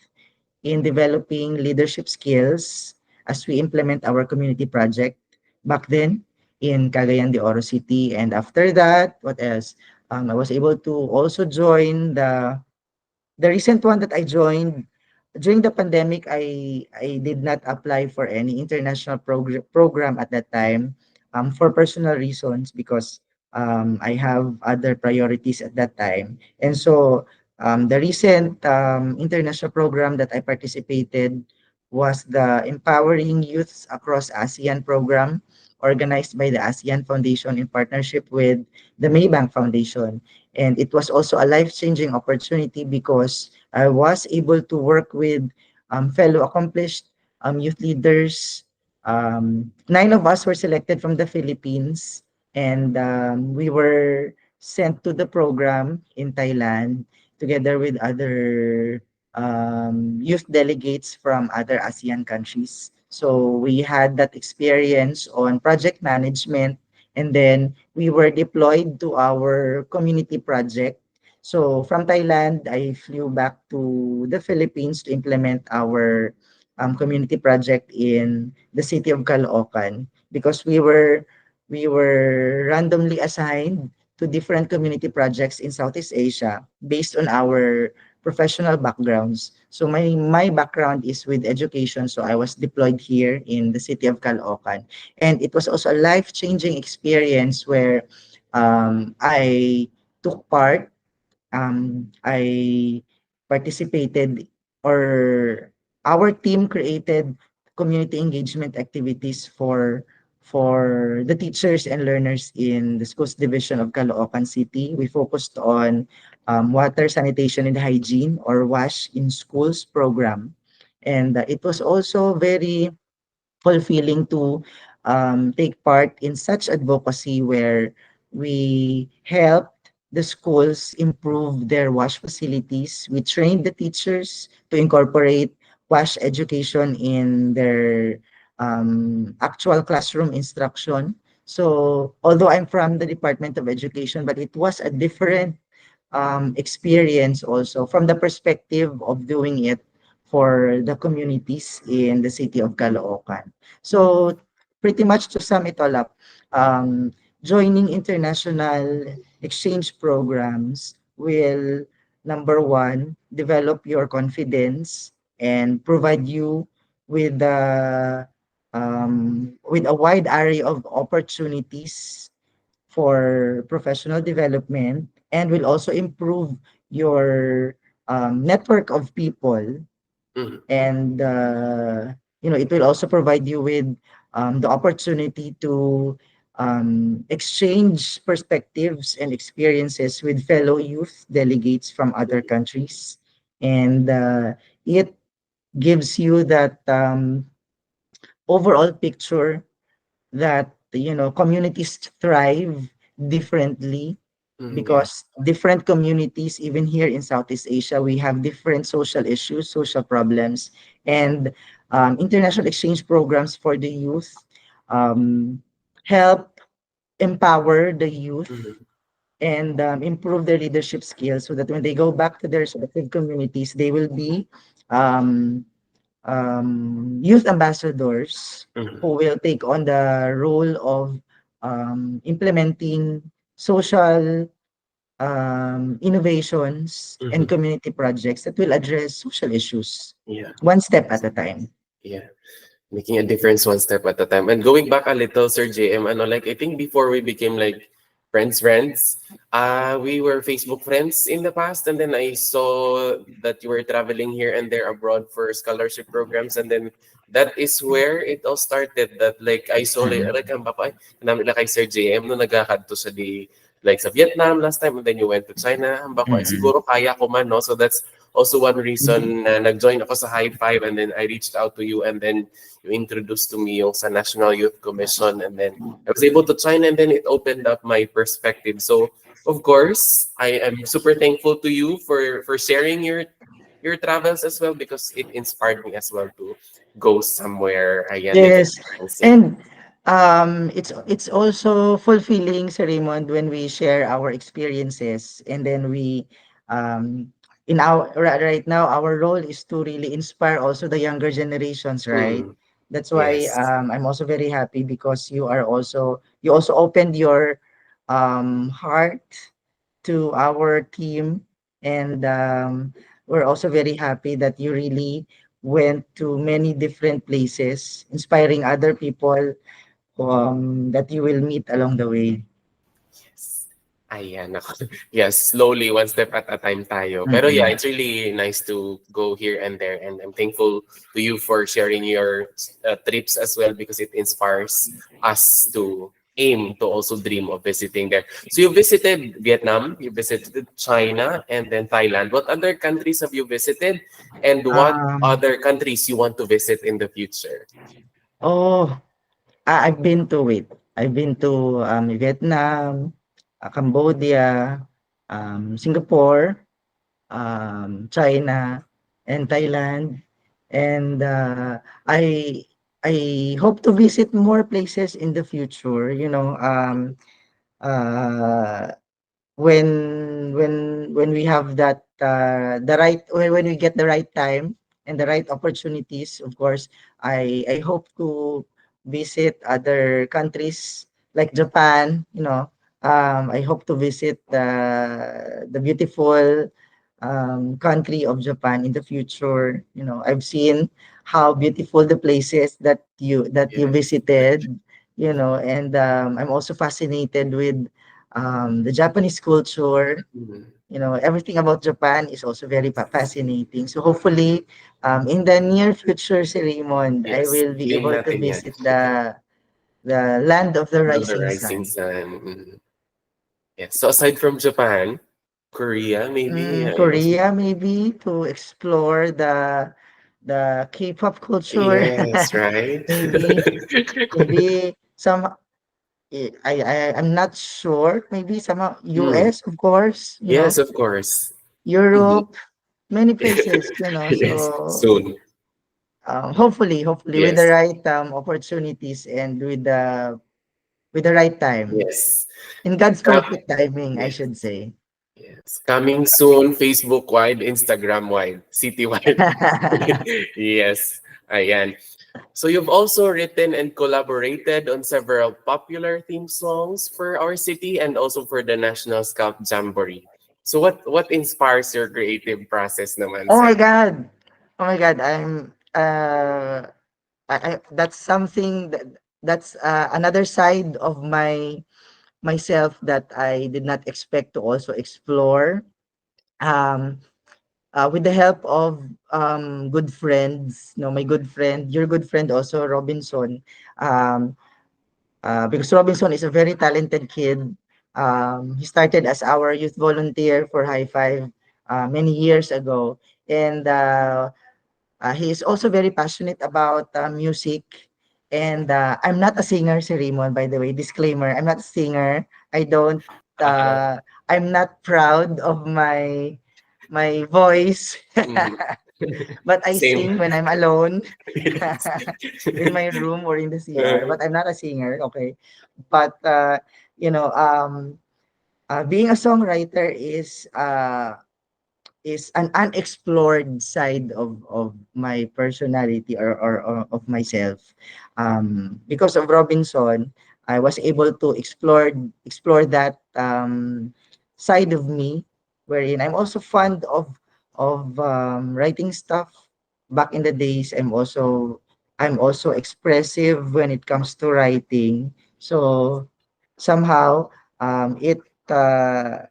in developing leadership skills as we implement our community project back then in Cagayan de Oro City. And after that, what else? I was able to also join the recent one that I joined during the pandemic. I did not apply for any international program at that time for personal reasons because I have other priorities at that time. And so the recent international program that I participated was the Empowering Youths Across ASEAN program organized by the ASEAN Foundation in partnership with the Maybank Foundation. And it was also a life-changing opportunity because I was able to work with fellow accomplished youth leaders. Nine of us were selected from the Philippines, and we were sent to the program in Thailand together with other youth delegates from other ASEAN countries. So we had that experience on project management, and then we were deployed to our community project. So from Thailand, I flew back to the Philippines to implement our community project in the city of Caloocan because we were randomly assigned to different community projects in Southeast Asia based on our professional backgrounds. So my background is with education. So I was deployed here in the city of Caloocan, and it was also a life-changing experience where I took part. I participated, or our team created community engagement activities for the teachers and learners in the schools division of Caloocan City. We focused on water, sanitation, and hygiene, or WASH in schools program. And it was also very fulfilling to take part in such advocacy where we helped the schools improve their WASH facilities. We trained the teachers to incorporate WASH education in their actual classroom instruction. So although I'm from the Department of Education, but it was a different experience also from the perspective of doing it for the communities in the city of Caloocan. So pretty much to sum it all up, joining international exchange programs will, number one, develop your confidence and provide you with with a wide array of opportunities for professional development, and will also improve your network of people. Mhm. And it will also provide you with the opportunity to exchange perspectives and experiences with fellow youth delegates from other countries. And it gives you that overall picture that communities thrive differently, Yeah. because different communities, even here in Southeast Asia, we have different social issues, social problems. And international exchange programs for the youth um, help empower the youth Mhm. and improve their leadership skills, so that when they go back to their respective communities, they will be um, youth ambassadors Mhm. who will take on the role of implementing social innovations and Mhm. community projects that will address social issues Yeah. one step at a time. Yeah. Making a difference one step at a time. And going back a little, Sir JM, like I think before we became like friends, we were Facebook friends in the past, and then I saw that you were traveling here and there abroad for scholarship programs, and then that is where it all started. That like I saw like ang bapa, namin like kay Sir JM no nagkakadto sa di like sa Vietnam last time, and then you went to China. Ang bako, Mm-mm. siguro kaya ko man, no? So that's also one reason na nag-join ako sa High Five, and then I reached out to you, and then you introduced to me yung sa National Youth Commission, and then I was able to join, and then it opened up my perspective. So of course, I am super thankful to you for sharing your travels as well, because it inspired me as well to go somewhere ayan with Yes, experiencing. and it's also fulfilling, Sir Raymond, when we share our experiences, and then we in our right now our role is to really inspire also the younger generations, right? Mm, That's why yes. I'm also very happy, because you also opened your heart to our team. And we're also very happy that you really went to many different places, inspiring other people that you will meet along the way. Yes. Ayan ako. Yes, slowly, one step at a time tayo. Pero yeah, Mm-mm. it's really nice to go here and there. And I'm thankful to you for sharing your trips as well, because it inspires us to aim to also dream of visiting there. So you visited Vietnam, you visited China, and then Thailand. What other countries have you visited? And what Um, other countries you want to visit in the future? oh, I've been to I've been to Vietnam, Cambodia, Singapore, China, and Thailand. And I hope to visit more places in the future. Uh, when we have that the right when we get the right time and the right opportunities, of course, I hope to visit other countries like Japan. I hope to visit the beautiful country of Japan in the future. You know, I've seen how beautiful the places that you Yeah. visited, you know, and I'm also fascinated with the Japanese culture. Mhm. You know, everything about Japan is also very fascinating. So hopefully, in the near future, Sir Raymond, I Yes, will be blame able to natin yan. visit the land of the Love the rising rising sun. sun. Yes. So aside from Japan, Korea maybe. Korea maybe to explore the K-pop culture. Yes, right? maybe maybe some I'm not sure. Maybe some Mm. US, of course. You Yes, know, of course. Mhm. Europe, many places. You know, Yes, so soon. hopefully with the Yes, right opportunities and with the right time, yes. in God's Come, perfect timing, I yes, should say. yes. Coming soon, Facebook-wide, Instagram-wide, city-wide. Yes, ayan. So you've also written and collaborated on several popular theme songs for our city and also for the National Scout Jamboree. So what inspires your creative process naman, Oh my sir? God. Oh my God. That's something that's another side of myself that I did not expect to also explore. Um, with the help of good friends, you know, my good friend, your good friend also, Robinson. Um, because Robinson is a very talented kid. He started as our youth volunteer for High Five many years ago, and he is also very passionate about music. And I'm not a singer, si Raymond, by the way. Disclaimer, I'm not a singer. I don't, uh, I'm not proud of my voice. Mhm. But I Same. sing when I'm alone Yes. in my room or in the CR. Uh, But I'm not a singer, okay? But, you know, being a songwriter is an unexplored side of my personality or of myself. Because of Robinson, I was able to explore that side of me, wherein I'm also fond of writing stuff. Back in the days, I'm also expressive when it comes to writing. So somehow it the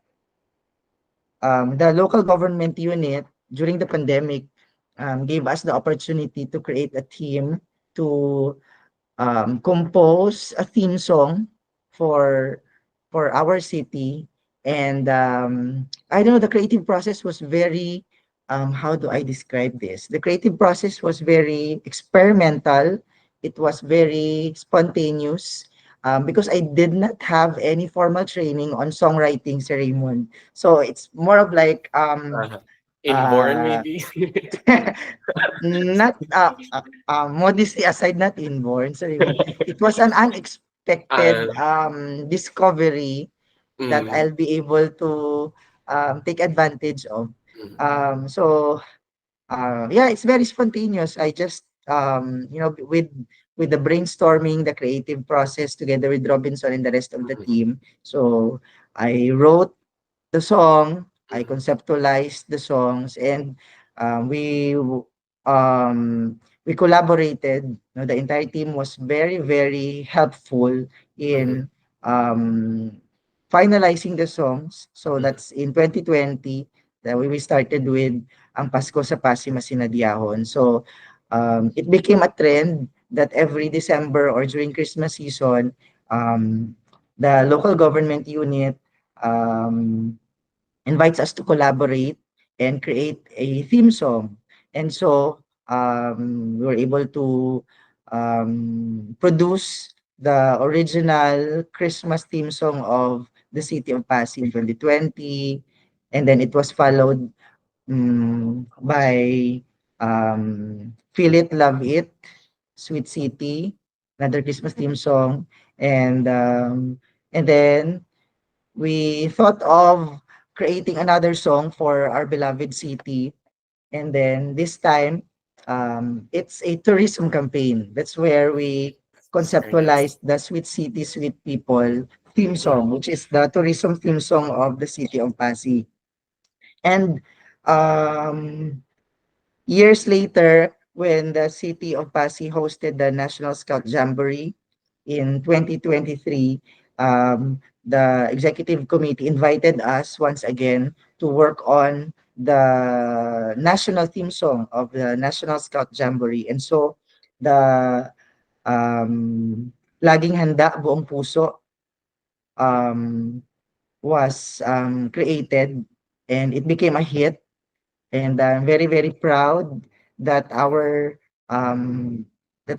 local government unit during the pandemic gave us the opportunity to create a team to compose a theme song for for our city. And I don't know, the creative process was very how do I describe this? The creative process was very experimental. It was very spontaneous. Because I did not have any formal training on songwriting, Sir Raymond. So it's more of like uh, inborn uh maybe. not modesty aside, not inborn, sorry, but it was an unexpected uh, discovery that mm, I'll be able to take advantage of. mm, So yeah, it's very spontaneous. I just with the brainstorming, the creative process together with Robinson and the rest of the mm, team. So I wrote the song, I mm, conceptualized the songs, and um, we w- we collaborated. You know, the entire team was very, very helpful mm, in finalizing the songs. So mm, that's in 2020 that we started with Ang Pasko sa Pasig Masinadiyahon. So it became a trend that every December or during Christmas season, um, the local government unit um, invites us to collaborate and create a theme song. And so we were able to produce the original Christmas theme song of the city of Pasig in 2020. And then it was followed by Feel It, Love It, Sweet City, another Christmas theme song. And then we thought of creating another song for our beloved city. And then this time, it's a tourism campaign. That's where we very nice. conceptualized the Sweet City, Sweet People theme Mm, song, which is the tourism theme song of the city of Pasig. And Um, Years later, when the city of Pasig hosted the National Scout Jamboree in 2023, the executive committee invited us once again to work on the national theme song of the National Scout Jamboree. And so the Laging Handa, Buong Puso um, was created, and it became a hit. And I'm very, very proud that um,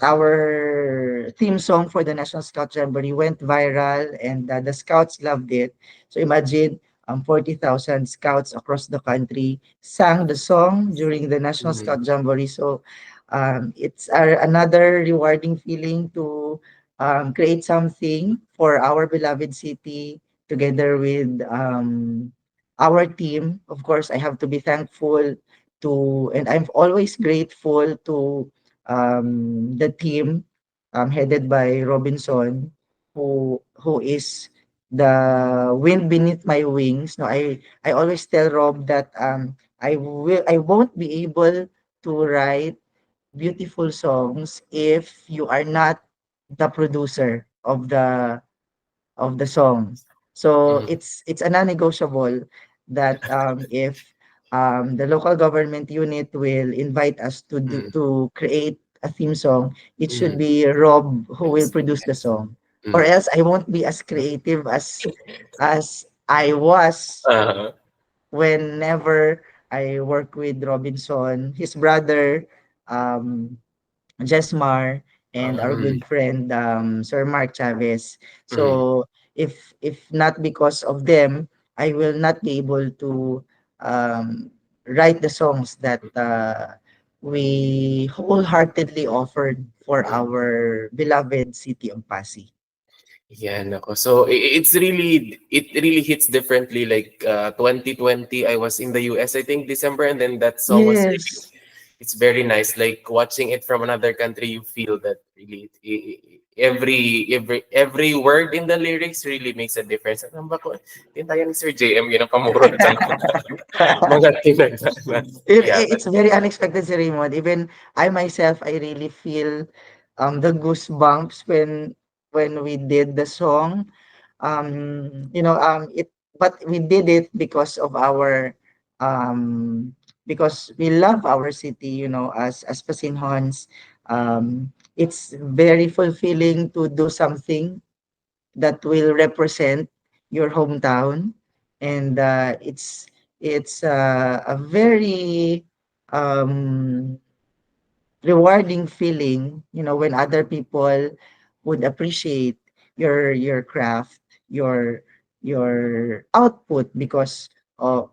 our theme song for the National Scout Jamboree went viral, and the scouts loved it. So imagine 40,000 scouts across the country sang the song during the National Mhm. Scout Jamboree. So it's another rewarding feeling to create something for our beloved city together with our team. Of course, I have to be thankful to, and I'm always grateful to the team headed by Robinson, who is the wind beneath my wings. No, I always tell Rob that I won't be able to write beautiful songs if you are not the producer of the song. So Mhm. it's a non-negotiable that if the local government unit will invite us Mhm. to create a theme song, it should Mhm. be Rob who will Yes. produce the song. Or Mhm. else I won't be as creative as I was Uh-huh. whenever I work with Robinson, his brother, um, Jesmar, and our Um, good friend Sir Mark Chavez. mhm. So if not because of them, I will not be able to um, write the songs that we wholeheartedly offered for our beloved city of Pasig. Yeah, nako. So it really hits differently. Like 2020, I was in the US, I think December, and then that song was really. Yes. It's very nice. Like watching it from another country, you feel that really every word in the lyrics really makes a difference. Ano ba ko? Tintayan ni Sir JM yun ang pamurot sa mga tinagana. Yeah. It's very unexpected, si Raymond. Even I myself, I really feel the goosebumps when we did the song. It but we did it because of our because we love our city, as Pasinhons. It's very fulfilling to do something that will represent your hometown, and it's a very um rewarding feeling, when other people would appreciate your craft, your output, because of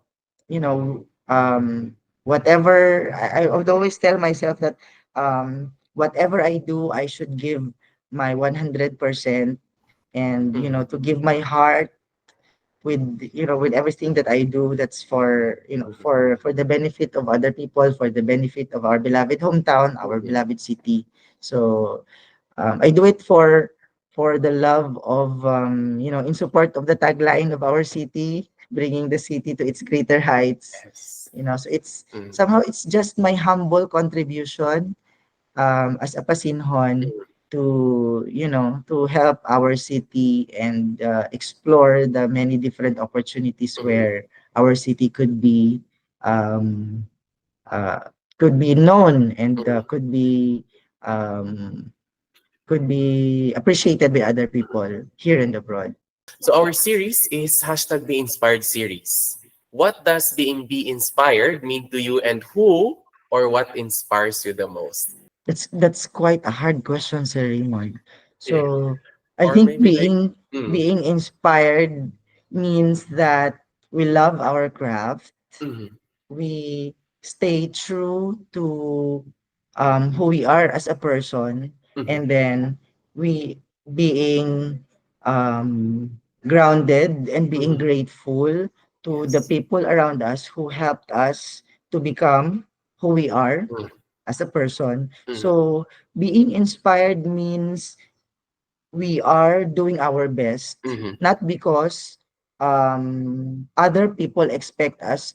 whatever I would always tell myself that whatever I do, I should give my 100%, and Mhm. to give my heart with with everything that I do. That's for Mhm. for the benefit of other people, for the benefit of our beloved hometown, our Mhm. beloved city. So I do it for the love of in support of the tagline of our city, bringing the city to its greater heights. Yes. So it's Mhm. somehow it's just my humble contribution as a Pasinhon Mhm. to help our city and explore the many different opportunities Mhm. where our city um, uh, could be known, and Mhm. um, could be appreciated by other people here and abroad. So our series is hashtag Be Inspired series. What does being be inspired mean to you, and who or what inspires you the most? That's quite a hard question, Sir Raymond. Yeah. So I Or think maybe like, mm, being inspired means that we love our craft, mhm, we stay true to who we are as a person, mhm, and then we being um, grounded and being mhm, grateful to the yes, people around us who helped us to become who we are mhm, as a person. mhm, So being inspired means we are doing our best, mhm, not because other people expect us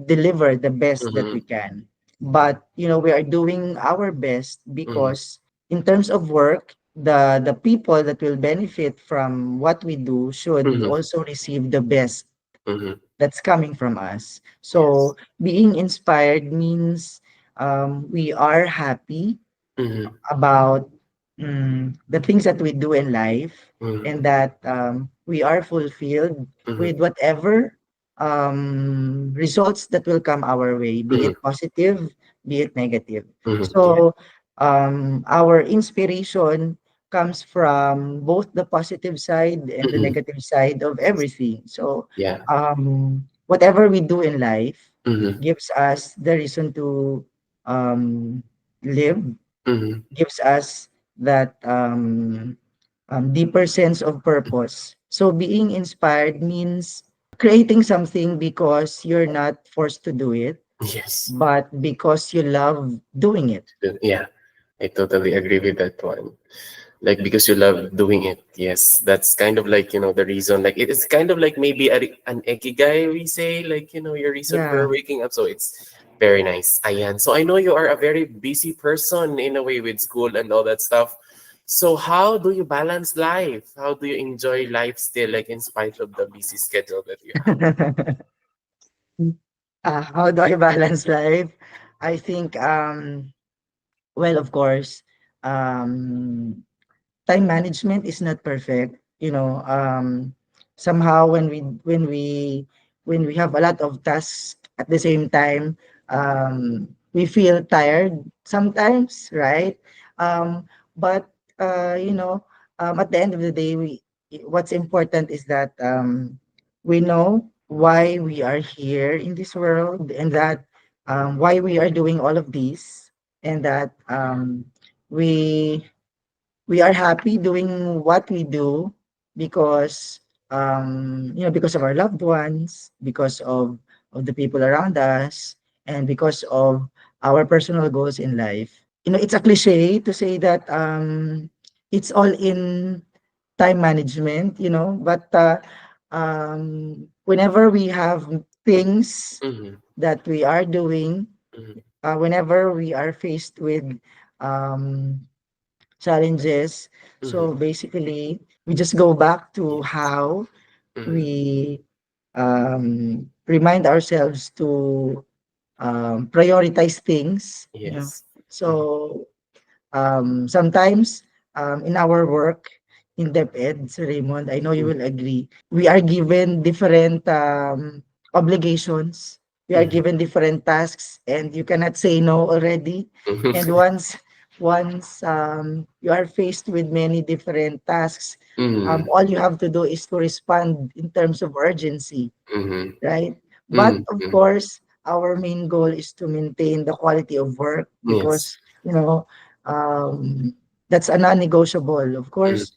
deliver the best that we Mhm. can. But we are doing our best Mhm. because in terms of work, the people that will benefit from what we do should Mhm. also receive the best Mhm. that's coming from us. Yes. So being inspired means we are happy Mhm. about the things that we do in life, Mhm. and that we are fulfilled Mhm. with whatever results that will come our way, be Mhm. it positive, be it negative. Mhm. Yeah. So our inspiration comes from both the positive side and the Mhm. negative side of everything. So Yeah. whatever we do in life Mhm. gives us the reason to um, live, Mhm. gives us that deeper sense of purpose. So being inspired means creating something because you're not forced to do it, Yes. but because you love doing it. Yeah. I totally agree with that one. Like because you love doing it. Yes, that's kind of like the reason. Like it is kind of like maybe an ikigai we say. Like your reason for Yeah. waking up. So it's very nice. Ayan. So I know you are a very busy person in a way with school and all that stuff. So how do you balance life? How do you enjoy life still, like in spite of the busy schedule that you have? How do I balance life? I think, well, of course, um, time management is not perfect. Somehow when we have a lot of tasks at the same time, we feel tired sometimes, right? But at the end of the day, what's important is that we know why we are here in this world, and that why we are doing all of these, and that we we are happy doing what we do because because of our loved ones, because of the people around us, and because of our personal goals in life. It's a cliche to say that it's all in time management, but whenever we have things Mm-hmm. that we are doing, Mm-hmm. whenever we are faced with um challenges. Mm-hmm. So basically, we just go back to Yes. how Mm-hmm. we remind ourselves to prioritize things. Yes. Mm-hmm. So sometimes in our work in DepEd, Sir Raymond, I know you will agree, we are given different obligations. We are Mm-hmm. given different tasks, and you cannot say no already. And Mm-hmm. once you are faced with many different tasks, Mm-hmm. all you have to do is to respond in terms of urgency, Mm-hmm. right? But of Mm-hmm. course, our main goal is to maintain the quality of work, Yes. because um, that's a non-negotiable. Of Mm-hmm. course,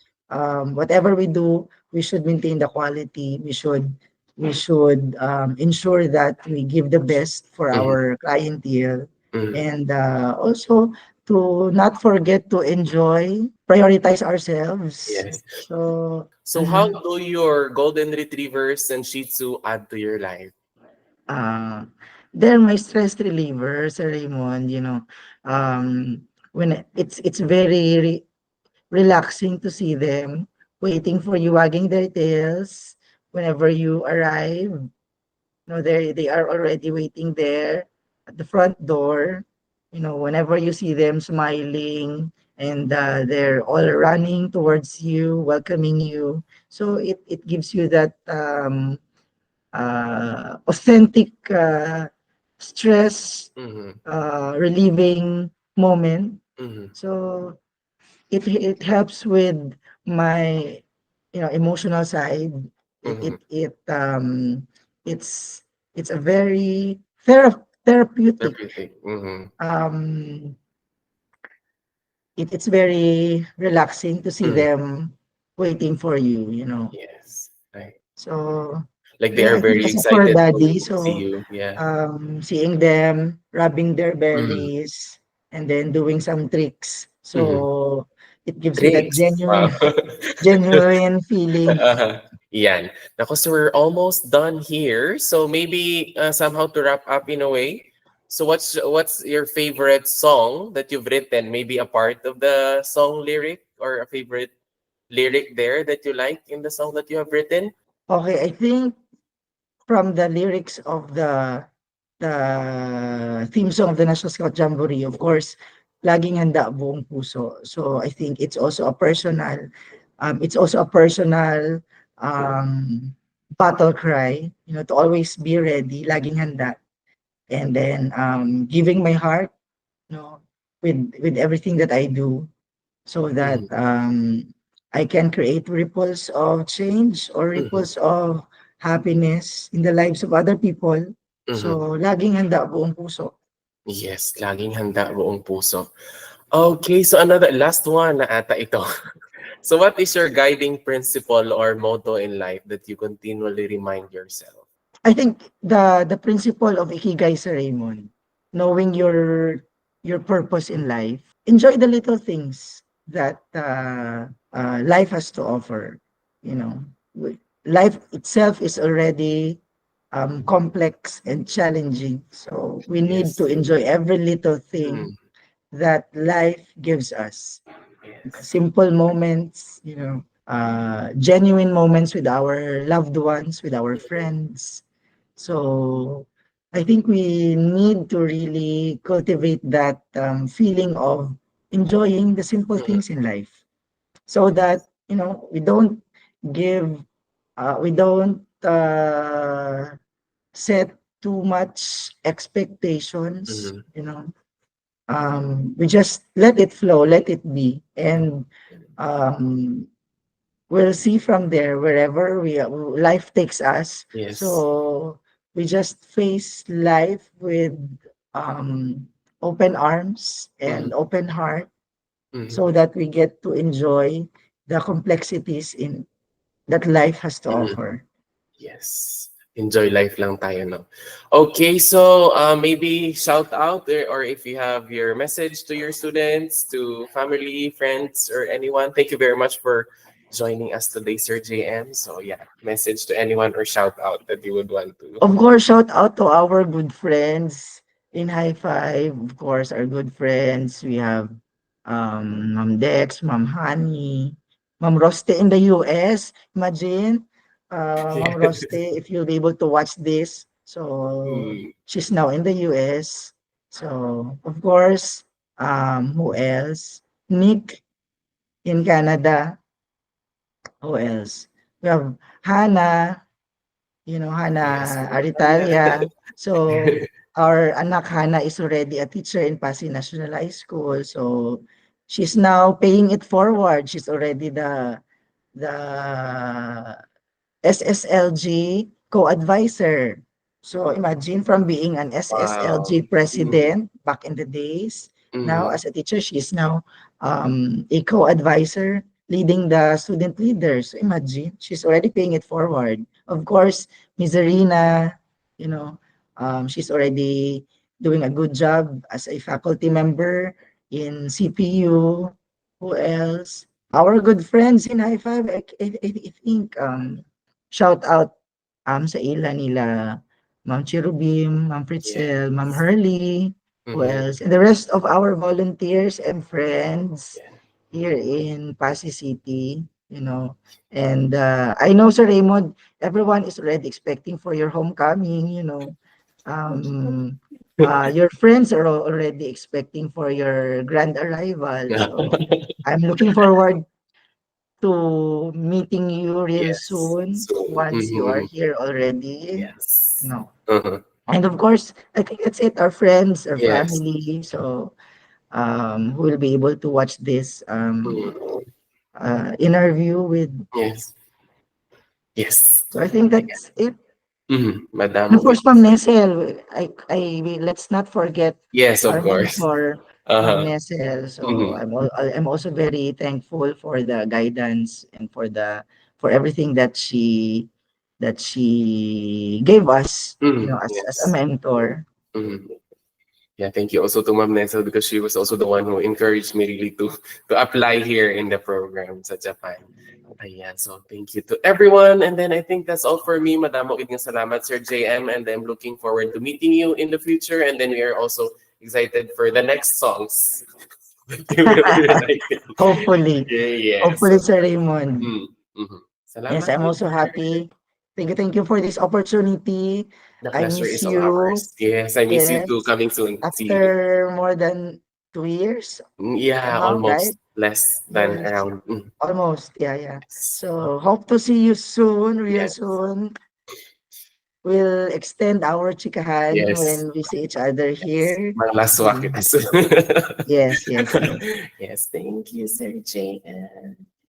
whatever we do, we should maintain the quality. We should ensure that we give the best for Mm-hmm. our clientele, Mm-hmm. and also to not forget to enjoy, prioritize ourselves. Yes. So. So how do your golden retrievers and Shih Tzu add to your life? Ah, they're my stress reliever, Sir Raymond, when it's very relaxing to see them waiting for you, wagging their tails whenever you arrive. They are already waiting there at the front door. Whenever you see them smiling, and they're all running towards you, welcoming you. So it gives you that authentic stress Mm-hmm. relieving moment. Mm-hmm. So it helps with my emotional side. It Mm-hmm. it it it's it's a very therapeutic. Therapeutic. Mm-hmm. um it's very relaxing to see Mm-hmm. them waiting for you. Yes. Right. So Like they yeah, are I think very as a fur excited daddy, to see so you. Yeah. seeing them rubbing their Mm-hmm. bellies and then doing some tricks, Mm-hmm. so it gives you that Tricks. Wow. genuine genuine feeling Uh-huh. Yan. Naku, so we're almost done here. So maybe somehow to wrap up in a way. So what's your favorite song that you've written? Maybe a part of the song lyric or a favorite lyric there that you like in the song that you have written? Okay, I think from the lyrics of the theme song of the National Scout Jamboree, of course, laging handa buong puso. So I think it's also a personal um, battle cry, to always be ready, laging handa, and then giving my heart, with everything that I do, so that Mhm, I can create ripples of change or mhm, ripples of happiness in the lives of other people. mhm. So, laging handa buong puso. Yes, laging handa buong puso. Okay, so another last one na ata ito. So what is your guiding principle or motto in life that you continually remind yourself? I think the principle of Ikigai, Sir Raymond, knowing your purpose in life, enjoy the little things that life has to offer. You know, life itself is already complex and challenging, so we need to Yes. enjoy every little thing Mm, that life gives us. yes. Simple moments, genuine moments with our loved ones, with our friends. So I think we need to really cultivate that feeling of enjoying the simple Mhm, things in life, so that give we don't set too much expectations. mhm. We just let it flow, let it be, and um, we'll see from there wherever life takes us. Yes. So we just face life with um, open arms Mhm, and open heart, mhm, so that we get to enjoy the complexities in that life has to mhm. offer. Yes. Enjoy life lang tayo, no? Okay, so maybe shout out or if you have your message to your students, to family, friends, or anyone. Thank you very much for joining us today, Sir JM. So yeah, message to anyone or shout out that you would want to. Of course, shout out to our good friends in High Five. Of course, our good friends. We have Ma'am Dex, Ma'am Honey, Ma'am Roste in the US. Imagine, Ma'am Yes. Roste, if you'll be able to watch this. So Mm, she's now in the US. So of course, who else? Nick in Canada. Who else? We have Hannah. yes. Hana Aritalia. So, our anak Hana is already a teacher in Pasig National High School. So, she's now paying it forward. She's already the SSLG co-advisor. So, imagine from being an Wow. SSLG Mm, president back in the days, now mhm. as a teacher, she is now a co-advisor leading the student leaders. So imagine, she's already paying it forward. Of course, Ms. Arena, she's already doing a good job as a faculty member in CPU. Who else? Our good friends in High Five, I think, shout out sa ila nila Ma'am Cherubim, Ma'am Fritzel, Ma'am Yes. Hurley, who Mhm. else? And the rest of our volunteers and friends Yeah. here in Pasig City, And I know, Sir Raymond, everyone is already expecting for your homecoming. Um, your friends are already expecting for your grand arrival. So I'm looking forward to meeting you real Yes. soon So, once you are mhm. here already. Yes. No. Uh-huh. And of course, I think that's it. Our friends, our Yes. family. So who will be able to watch this Mhm. interview with. Yes. Yes. So I think that's it. Mhm. And of Madam course, Ma'am Nesel, let's not forget Yes, of our course. mentor, Ma'am Uh-huh. Nesel. So Mhm. I'm also very thankful for the guidance and for everything that she gave us, Mhm. as a Yes. mentor. Mhm. Yeah, thank you also to Ma'am Nessel because she was also the one who encouraged me really to apply here in the program sa Japan. Ayan, so thank you to everyone. And then I think that's all for me. Madamo gid nga salamat, Sir JM. And I'm looking forward to meeting you in the future. And then we are also excited for the next songs that you will be writing. Hopefully. Yes. Hopefully, Sir Raymond. Mhm. Yes, Salamat. I'm also happy. Thank you for this opportunity. The I pleasure miss is all you. ours. Yes, I miss you Yes. too. Coming soon. See you. After more than 2 years Yeah, now, right? almost less than Yes. around. Almost. Yeah. So hope to see you soon, real Yes. soon. We'll extend our chikahan Yes. when we see each other here. Mga laswa kita. Yes. Yes, thank you, Sir JM.